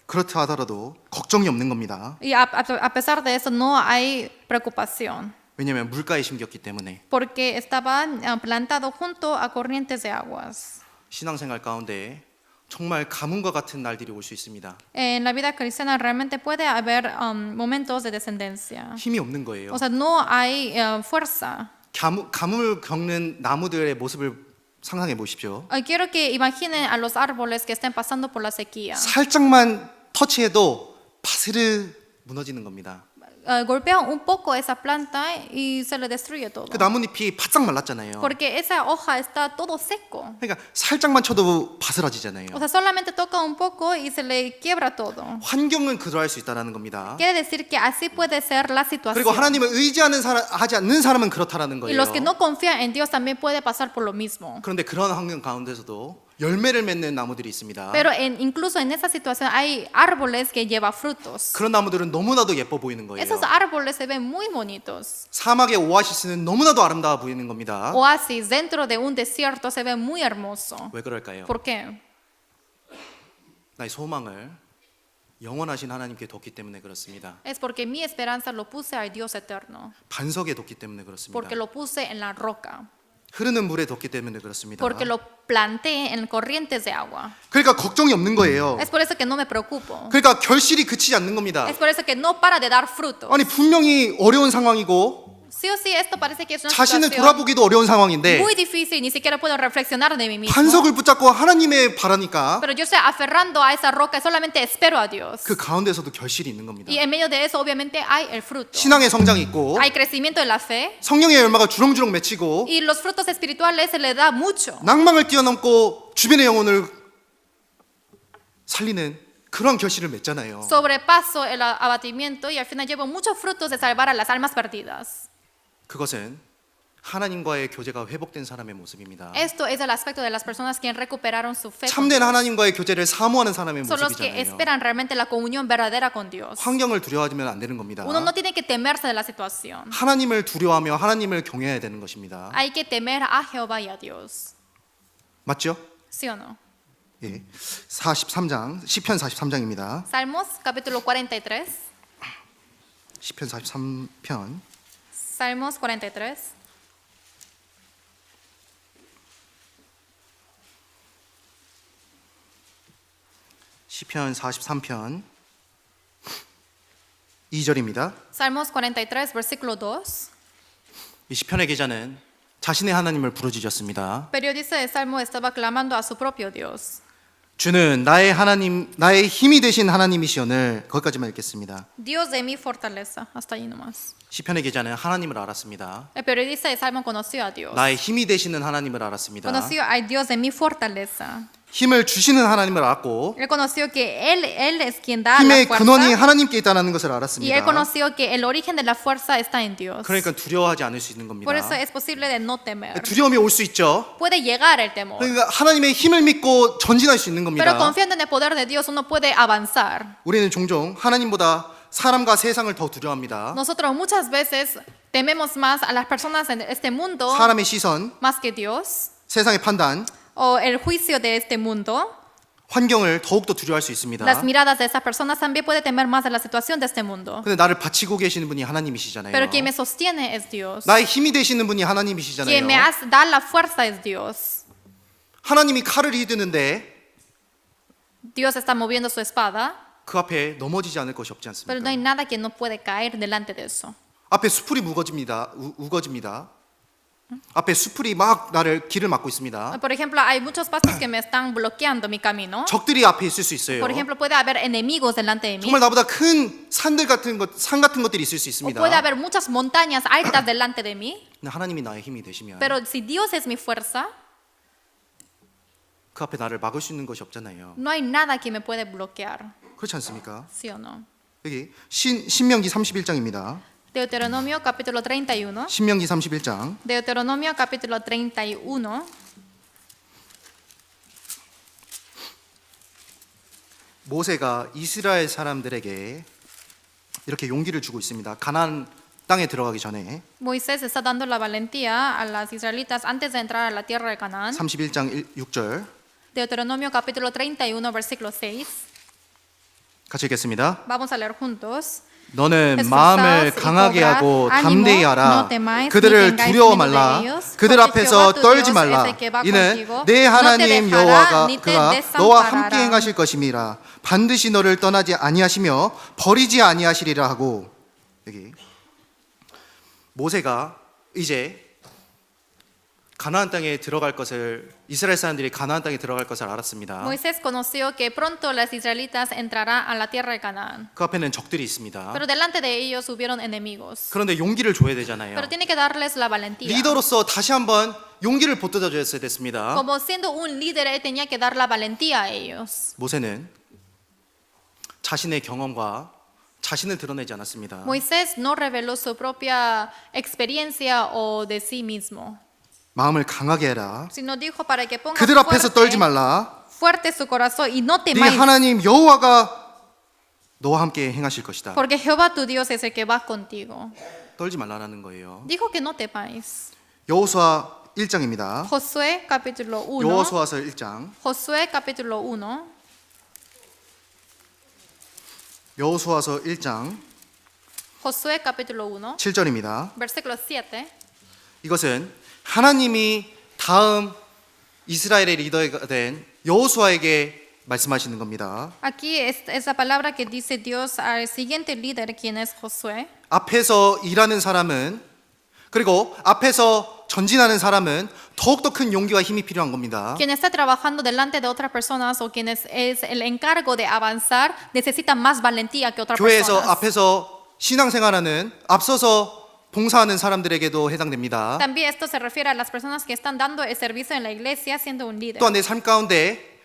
그렇다 하더라도 걱정이 없는 겁니다. Y a pesar de eso no hay preocupación. 왜냐하면 물가에 심겼기 때문에. Porque estaban plantados junto a corrientes de aguas. 신앙생활 가운데 정말 가뭄과 같은 날들이 올 수 있습니다. En la vida cristiana realmente puede haber momentos de descendencia. 힘이 없는 거예요. O sea, no hay fuerza. 가뭄을 겪는 나무들의 모습을 상상해 보십시오. Quiero que imaginen a los árboles que estén pasando por la sequía. 살짝만 터치해도 바스르 무너지는 겁니다. Golpean un poco esa planta y se le destruye todo. 그 나뭇잎이 바싹 말랐잖아요. Porque esa hoja está todo seco. 그러니까 살짝만 쳐도 바스라지잖아요. O sea, solamente toca un poco y se le quiebra todo. 환경은 그러할 수 있다라는 겁니다. Quiere decir que así puede ser la situación. 그리고 하나님을 의지하는 사람, 하지 않는 사람은 그렇다라는 Y 거예요. los que no confían en Dios también puede pasar por lo mismo. 그런데 그런 환경 가운데서도 열매를 맺는 나무들이 있습니다. Pero incluso en esa situación hay árboles que llevan frutos. 그런 나무들은 너무나도 예뻐 보이는 거예요. Esos árboles se ven muy bonitos. 사막의 오아시스는 너무나도 아름다워 보이는 겁니다. Oasis dentro de un desierto se ve muy hermoso. 왜 그럴까요? ¿Por qué? 나의 소망을 영원하신 하나님께 뒀기 때문에 그렇습니다. Es porque mi esperanza lo puse al Dios eterno. 반석에 뒀기 때문에 그렇습니다. Porque lo puse en la roca. 흐르는 물에 뒀기 때문에 그렇습니다. Porque lo planté en corrientes de agua. 그러니까 걱정이 없는 거예요. Es por eso que no me preocupo. 그러니까 결실이 그치지 않는 겁니다. Es por eso que no para de dar fruto. 아니 분명히 어려운 상황이고 Sí o sí, esto parece que es una 자신을 situación 돌아보기도 어려운 상황인데 muy difícil, ni siquiera puedo reflexionar de mí mismo. 반석을 붙잡고 하나님의 바라니까 Pero yo estoy aferrando a esa roca y solamente espero a Dios. 그 가운데서도 결실이 있는 겁니다. Y en medio de eso, obviamente, hay el fruto. 신앙의 성장이 있고 Hay crecimiento de la fe 성령의 열매가 주렁주렁 맺히고 y los frutos espirituales se le da mucho. 낭망을 뛰어넘고 주변의 영혼을 살리는 그런 결실을 맺잖아요. Sobrepaso el abatimiento y al final llevo muchos frutos de salvar a las almas perdidas. 그것은 하나님과의 교제가 회복된 사람의 모습입니다. Esto es el aspecto de las personas que recuperaron su fe. con 참된 Dios. 하나님과의 교제를 사모하는 사람의 Son los que 모습이잖아요. esperan realmente la comunión verdadera con Dios. 환경을 두려워하면 안 되는 겁니다. Uno no tiene que temerse de la situación. 하나님을 두려워하며 하나님을 경외해야 되는 것입니다. Hay que temer a Jehová y a Dios. 맞죠? ¿Sí o no? 예. 43장 시편 43장입니다. Salmos capítulo 43. 시편 43편 Salmos 43. 시편 43편 2절입니다. Salmos 43, versículo 2. 이 시편의 기자는 자신의 하나님을 부르짖었습니다. Periodista de Salmo estaba clamando a su propio Dios. 주는 나의 하나님, 나의 힘이 되신 하나님이시오늘. 거기까지만 읽겠습니다. Dios de mi fortaleza. Hasta ahí nomás. 시편의 기자는 하나님을 알았습니다. El periodista de Salmo conoció a Dios. 나의 힘이 되시는 하나님을 알았습니다. Conoció al Dios de mi fortaleza. 힘을 주시는 하나님을 알았고 Él conoció que Él es quien da la 힘의 근원이 fuerza. 하나님께 있다는 것을 Y él 알았습니다. conoció que el origen de la fuerza está en Dios. 그러니까 두려워하지 않을 수 있는 겁니다. Por eso es posible de no temer. 두려움이 올 수 있죠. Puede llegar el temor. 그러니까 하나님의 힘을 믿고 전진할 수 있는 겁니다. Pero confiando en el poder de Dios uno puede avanzar. 우리는 종종 하나님보다 사람과 세상을 더 두려워합니다. Nosotros muchas veces tememos más a las personas en este mundo 사람의 시선, más que Dios 세상의 판단, o el juicio de este mundo. 환경을 더욱더 두려워할 수 있습니다. Las miradas de esas personas también puede temer más de la situación de este mundo. 근데 나를 바치고 계시는 분이 하나님이시잖아요. Pero quien me sostiene es Dios. 나의 힘이 되시는 분이 Quien me 하나님이시잖아요. hace dar la fuerza es Dios. 하나님이 칼을 휘두는데 Dios está moviendo su espada, 그 앞에 넘어지지 않을 것이 없지 pero no hay 않습니까? nada que no puede caer delante de eso. 앞에 수풀이 우거집니다. 앞에 수풀이 막 나를 길을 막고 있습니다. Por ejemplo, hay muchos pasos que me están bloqueando mi camino. 적들이 앞에 있을 수 있어요. Por ejemplo, puede haber enemigos delante de mí. 정말 나보다 큰 산들 같은 것, 산 같은 것들이 있을 수 O 있습니다. puede haber muchas montañas altas delante de mí. 근데 하나님이 나의 힘이 되시면 Pero si Dios es mi fuerza, 그 앞에 나를 막을 수 있는 것이 없잖아요. no hay nada que me puede bloquear. 그렇지 않습니까? ¿Sí o no? 여기 신명기 31장입니다. Deuteronomio capítulo 31. 신명기 31장 Deuteronomio capítulo 31. 모세가 이스라엘 사람들에게 이렇게 용기를 주고 있습니다. 가나안 땅에 들어가기 전에 Moisés está dando la valentía a las israelitas antes de entrar a la tierra de Canaán. 31장 6절 Deuteronomio capítulo 31, versículo 6. 같이 읽겠습니다. Vamos a leer juntos. 너는 Esforzaos 마음을 y 강하게 cobrad 하고 ánimo, 담대히 하라. no temáis, ni 그들을 tengáis 두려워 miedo de 말라. ellos, 그들 porque 앞에서 Jehová tu 떨지 Dios 말라. es el que va 이는 contigo. 내 No te 하나님 dejará, 여호와가 ni te 그가 desamparará. 너와 함께 행하실 것임이라. 반드시 너를 떠나지 아니하시며 버리지 아니하시리라 하고 여기 모세가 이제 가나안 땅에 들어갈 것을 이스라엘 사람들이 가나안 땅에 들어갈 것을 알았습니다. Moisés conoció que pronto las israelitas entrarán a la tierra de Canaán. 그 앞에는 적들이 있습니다. Pero delante de ellos hubieron enemigos. 그런데 용기를 줘야 되잖아요. Pero tiene que darles la valentía. 리더로서 다시 한번 용기를 보태줘 줬어야 됐습니다. Como siendo un líder, él tenía que dar la valentía a ellos. 모세는 자신의 경험과 자신을 드러내지 않았습니다. Moisés no reveló su propia experiencia o de sí mismo, 마음을 강하게 해라. sino dijo para que pongas 그들 앞에서 떨지 말라. fuerte su corazón y no 네 temáis, 하나님 여호와가 너와 함께 행하실 것이다. porque Jehová tu Dios es el que va contigo. 떨지 말라는 거예요. Dijo que no temáis. 여호수아 1장입니다. Josué capítulo 1. 여호수아서 1장. Josué capítulo 1. 여호수아서 1장 Josué capítulo 1. 7절입니다. Versículo 7. 이것은 하나님이 다음 이스라엘의 리더가 된 여호수아에게 말씀하시는 겁니다. Aquí es la palabra que dice Dios al siguiente líder, quien es Josué. 앞에서 일하는 사람은 그리고 앞에서 전진하는 사람은 더욱더 큰 용기와 힘이 필요한 겁니다. Quien está trabajando delante de otras personas o quien es el encargo de avanzar necesita más valentía que otras 교회에서 personas. 앞에서 신앙생활하는 앞서서 봉사하는 사람들에게도 해당됩니다. También esto se refiere a las personas que están dando el servicio en la iglesia siendo un líder. 또한 내 삶 가운데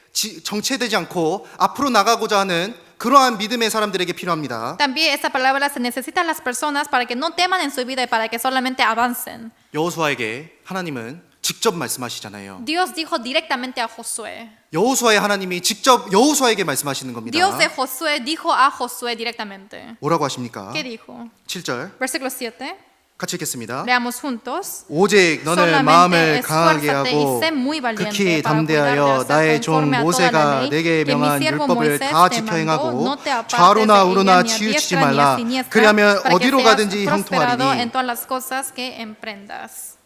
정체되지 않고 앞으로 나가고자 하는 그러한 믿음의 사람들에게 필요합니다. También esta palabra se necesita a las personas para que no teman en su vida y para que solamente avancen. 여호수아에게 하나님은 직접 말씀하시잖아요. Dios dijo directamente a Josué. 여호수아의 하나님이 직접 여호수아에게 말씀하시는 겁니다. Dios de Josué dijo a Josué directamente. 뭐라고 하십니까? ¿Qué dijo? 7절 Versículo 7. 같이 읽겠습니다. Leamos juntos. 오직 너는 Solamente 마음을 강하게 esfuérzate y 하고 sé muy valiente 극히 para cuidar de 담대하여 hacer 나의 종 conforme a toda la 모세가 ley 내게 que mi 명한 siervo 율법을 Moisés 다 te 지켜 mandó. 행하고 No te apartes 좌로나 de 우로나 ella ni a 치우치지 diestra ni a 말라. siniestra, 그리하면 para que 어디로 seas 가든지 prosperado 형통하리니. en todas las cosas que emprendas.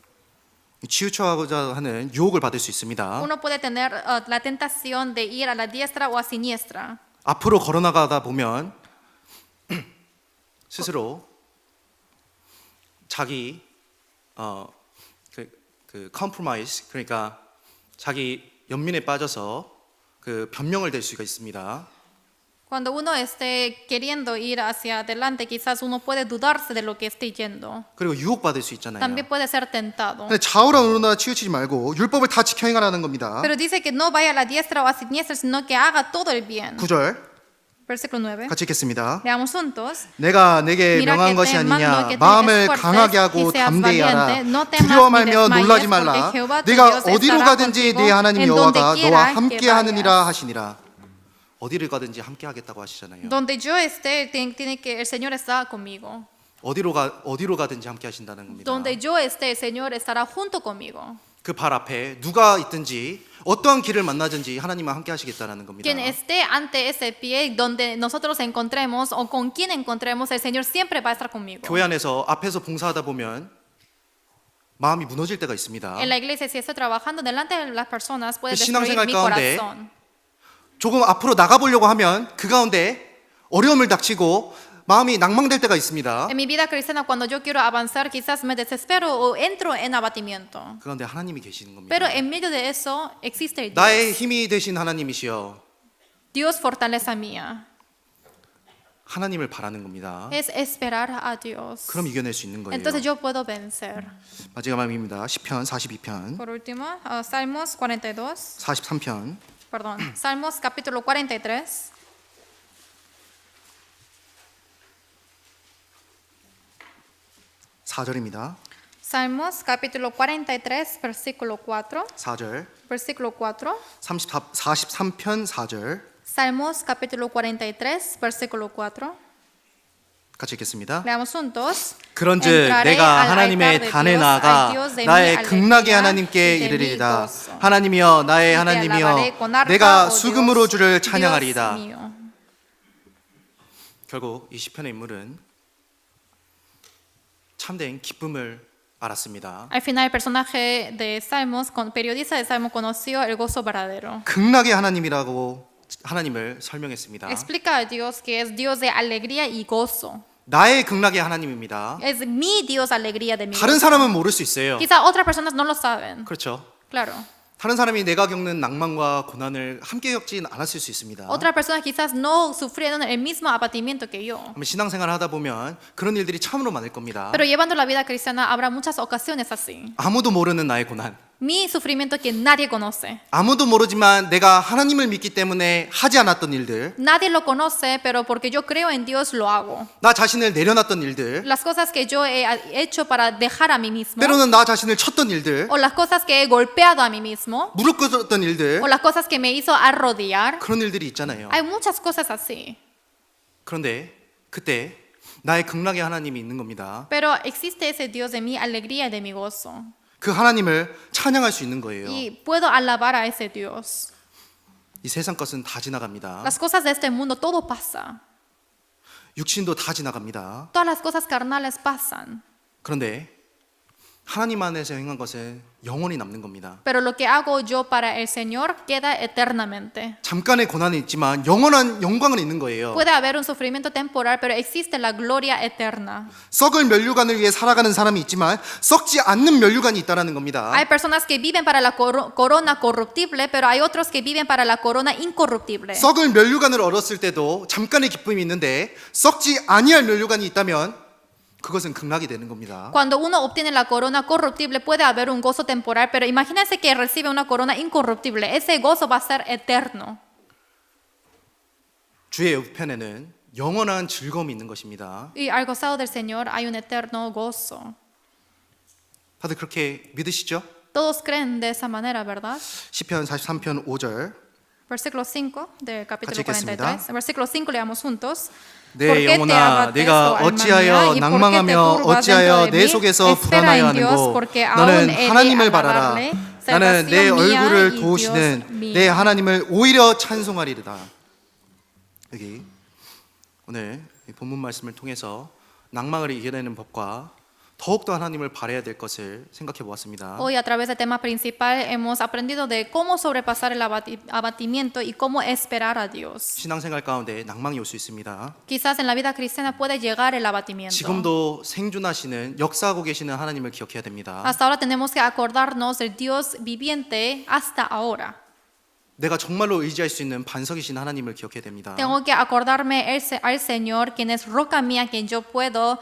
치우쳐하고자 하는 유혹을 받을 수 있습니다. Uno puede tener la tentación de ir a la diestra o a siniestra. 앞으로 걸어나가다 보면 스스로 자기 컴프로마이즈 그러니까 자기 연민에 빠져서 그 변명을 댈 수가 있습니다. Cuando uno esté queriendo ir hacia adelante, quizás uno puede dudarse de lo que esté yendo. 그리고 유혹 받을 수 있잖아요. También puede ser tentado. 근데 좌우나 우로나 치우치지 말고 율법을 다 지켜 행하라는 겁니다. Pero dice que no vaya a la diestra o a siniestra, sino que haga todo el bien. 9절 Versículo 9. 같이 읽겠습니다. Leamos juntos. 내가 내게 Mira 명한 que 것이 te mando 아니냐 que te 마음을 esfuerces 강하게 y 하고 seas 담대히 하라 valiente. No temas 두려워 ni 말며 desmayes, 놀라지 porque 말라 Jehová tu 네가 Dios 어디로 estará 가든지 contigo 네 하나님 en donde 여호와가 quiera 너와 que 함께 vayas. 하느니라 하시니라. 어디를 가든지 함께 하겠다고 하시잖아요. Donde yo esté, tiene que el Señor está conmigo. 어디로 가든지 함께 하신다는 겁니다. Donde yo esté, el Señor estará junto conmigo. 그 발 앞에 누가 있든지 어떠한 길을 만나든지 하나님과 함께 하시겠다는 겁니다. Quien esté ante ese pie, donde nosotros encontremos o con quien encontremos, el Señor siempre va a estar conmigo. 교회 안에서 앞에서 봉사하다 보면 마음이 무너질 때가 있습니다. En la iglesia, si estoy trabajando delante de las personas, puede 그 destruir 신앙생활 mi 가운데 corazón. 조금 앞으로 나가보려고 하면 그 가운데 어려움을 닥치고 마음이 낭망될 때가 있습니다. En mi vida cristiana, cuando yo quiero avanzar, quizás me desespero o entro en abatimiento. 그런데 하나님이 계시는 겁니다. Pero en medio de eso existe el 나의 Dios. 힘이 되신 하나님이시여 Dios fortaleza mía. 하나님을 바라는 겁니다. Es esperar a Dios. 그럼 이겨낼 수 있는 거예요. Entonces yo puedo vencer. 마지막입니다. 시편 42편, Por último, Salmos 42. 43편 Perdón, Salmos capítulo 43. 4절입니다. Salmos capítulo 43, versículo 4. 4절. Versículo 4. 43편 4절. Salmos capítulo 43, versículo 4. 같이 읽겠습니다. Leamos juntos. 그런즉 Entraré 내가 al 하나님의 altar de 단에 Dios, 나아가 al Dios de mi 나의 alegría 극락의 y 하나님께 de mi 이르리이다. gozo. 하나님이여 나의 Te 하나님이여 alabaré con arpa, 내가 oh 수금으로 Dios, 주를 Dios 찬양하리이다. mío. 결국 이 시편의 인물은 참된 기쁨을 알았습니다. Al final, el personaje de Salmos, periodista de Salmos, conoció el gozo verdadero. 극락의 하나님이라고 하나님을 설명했습니다. Explica a Dios que es Dios de alegría y gozo. 나의 극락의 하나님입니다. Es mi Dios alegría de mi 다른 gozo. 사람은 모를 수 있어요. Quizá otras personas no lo saben. 그렇죠. Claro. 다른 사람이 내가 겪는 낭만과 고난을 함께 겪진 않았을 수 있습니다. Otras personas quizás no sufrieron el mismo abatimiento que yo. 한번 신앙생활을 하다 보면 그런 일들이 참으로 많을 겁니다. Pero llevando la vida cristiana habrá muchas ocasiones así. 아무도 모르는 나의 고난. Mi sufrimiento que nadie conoce. 아무도 모르지만 내가 하나님을 믿기 때문에 하지 않았던 일들. Nadie lo conoce, pero porque yo creo en Dios lo hago. 나 자신을 내려놨던 일들. Las cosas que yo he hecho para dejar a mí mismo. 때로는 나 자신을 쳤던 일들. O las cosas que he golpeado a mí mismo. 무릎 꿇었던 일들. O las cosas que me hizo arrodillar. 그런 일들이 있잖아요. Hay muchas cosas así. 그런데 그때 나의 극락의 하나님이 있는 겁니다. Pero existe ese Dios de mi alegría y de mi gozo. 그 하나님을 찬양할 수 있는 거예요. Y puedo alabar a ese Dios. 이 세상 것은 다 지나갑니다. Las cosas de este mundo, todo pasa. 육신도 다 지나갑니다. Todas las cosas carnales pasan. 그런데 하나님 안에서 행한 것은 영원히 남는 겁니다. Pero lo que hago yo para el Señor queda eternamente. 잠깐의 고난은 있지만 영원한 영광은 있는 거예요. Puede haber un sufrimiento temporal, pero existe la gloria eterna. 썩을 면류관을 위해 살아가는 사람이 있지만 썩지 않는 면류관이 있다라는 겁니다. Hay personas que viven para la corona corruptible, pero hay otros que viven para la corona incorruptible. 썩을 면류관을 얻었을 때도 잠깐의 기쁨이 있는데 썩지 아니할 면류관이 있다면 그것은 극락이 되는 겁니다. Cuando uno obtiene la corona corruptible puede haber un gozo temporal, pero imagínense que recibe una corona incorruptible. Ese gozo va a ser eterno. 주의 우편에는 영원한 즐거움이 있는 것입니다. Y al gozado del Señor hay un eterno gozo. 다들 그렇게 믿으시죠? Todos creen de esa manera, ¿verdad? 시편 43편 5절. Versículo 5 del capítulo 같이 읽겠습니다. 43. Versículo 5 leamos juntos. 내 영혼아 내가 어찌하여 낭망하며 어찌하여 내 속에서 불안하여 하는고 너는 하나님을 바라라. 나는 내 얼굴을 도우시는 내 하나님을 오히려 찬송하리로다. 여기 오늘 이 본문 말씀을 통해서 낭망을 이겨내는 법과 더욱더 하나님을 바라야 될 것을 생각해 보았습니다. Hoy a través del tema principal hemos aprendido de cómo sobrepasar el abatimiento y cómo esperar a Dios. 신앙생활 가운데 낭망이 올 수 있습니다. Quizás en la vida cristiana puede llegar el abatimiento. 지금도 생존하시는 역사하고 계시는 하나님을 기억해야 됩니다. Hasta ahora tenemos que acordarnos del Dios viviente hasta ahora. 내가 정말로 의지할 수 있는 반석이신 하나님을 기억해야 됩니다. Tengo que acordarme al Señor, quien es roca mía, quien yo puedo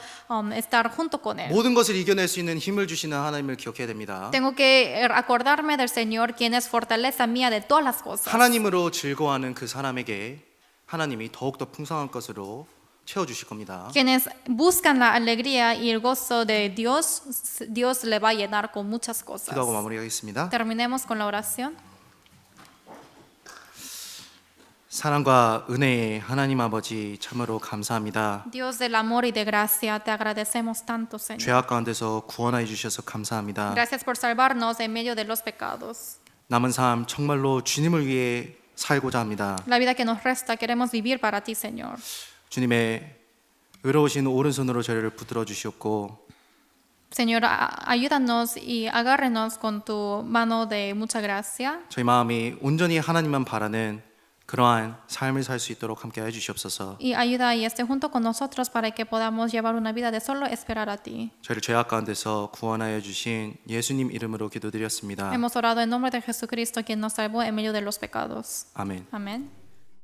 estar junto con Él. 모든 것을 이겨낼 수 있는 힘을 주시는 하나님을 기억해야 됩니다. Tengo que acordarme del Señor, quien es fortaleza mía de todas las cosas. 하나님으로 즐거워하는 그 사람에게 하나님이 더욱더 풍성한 것으로 채워주실 겁니다. Quienes buscan la alegría y el gozo de Dios, Dios le va a llenar con muchas cosas. 기도하고 마무리하겠습니다. Terminemos con la oración. 사랑과 은혜의 하나님 아버지 참으로 감사합니다. Dios del amor y de gracia, te agradecemos tanto, Señor. 죄악 가운데서 구원하여 주셔서 감사합니다. Gracias por salvarnos en medio de los pecados. 남은 삶 정말로 주님을 위해 살고자 합니다. La vida que nos resta queremos vivir para ti, Señor. 주님의 의로우신 오른손으로 저희를 붙들어 주시옵고 Señor, ayúdanos y agárrenos con tu mano de mucha gracia. 저희 마음이 온전히 하나님만 바라는 그러한 삶을 살 수 있도록 함께 해주시옵소서. Y ayuda y esté junto con nosotros para que podamos llevar una vida de solo esperar a ti. 저희를 죄악 가운데서 구원하여 주신 예수님 이름으로 기도드렸습니다. Hemos orado en nombre de Jesucristo, quien nos salvó en medio de los pecados. 아멘. Amén.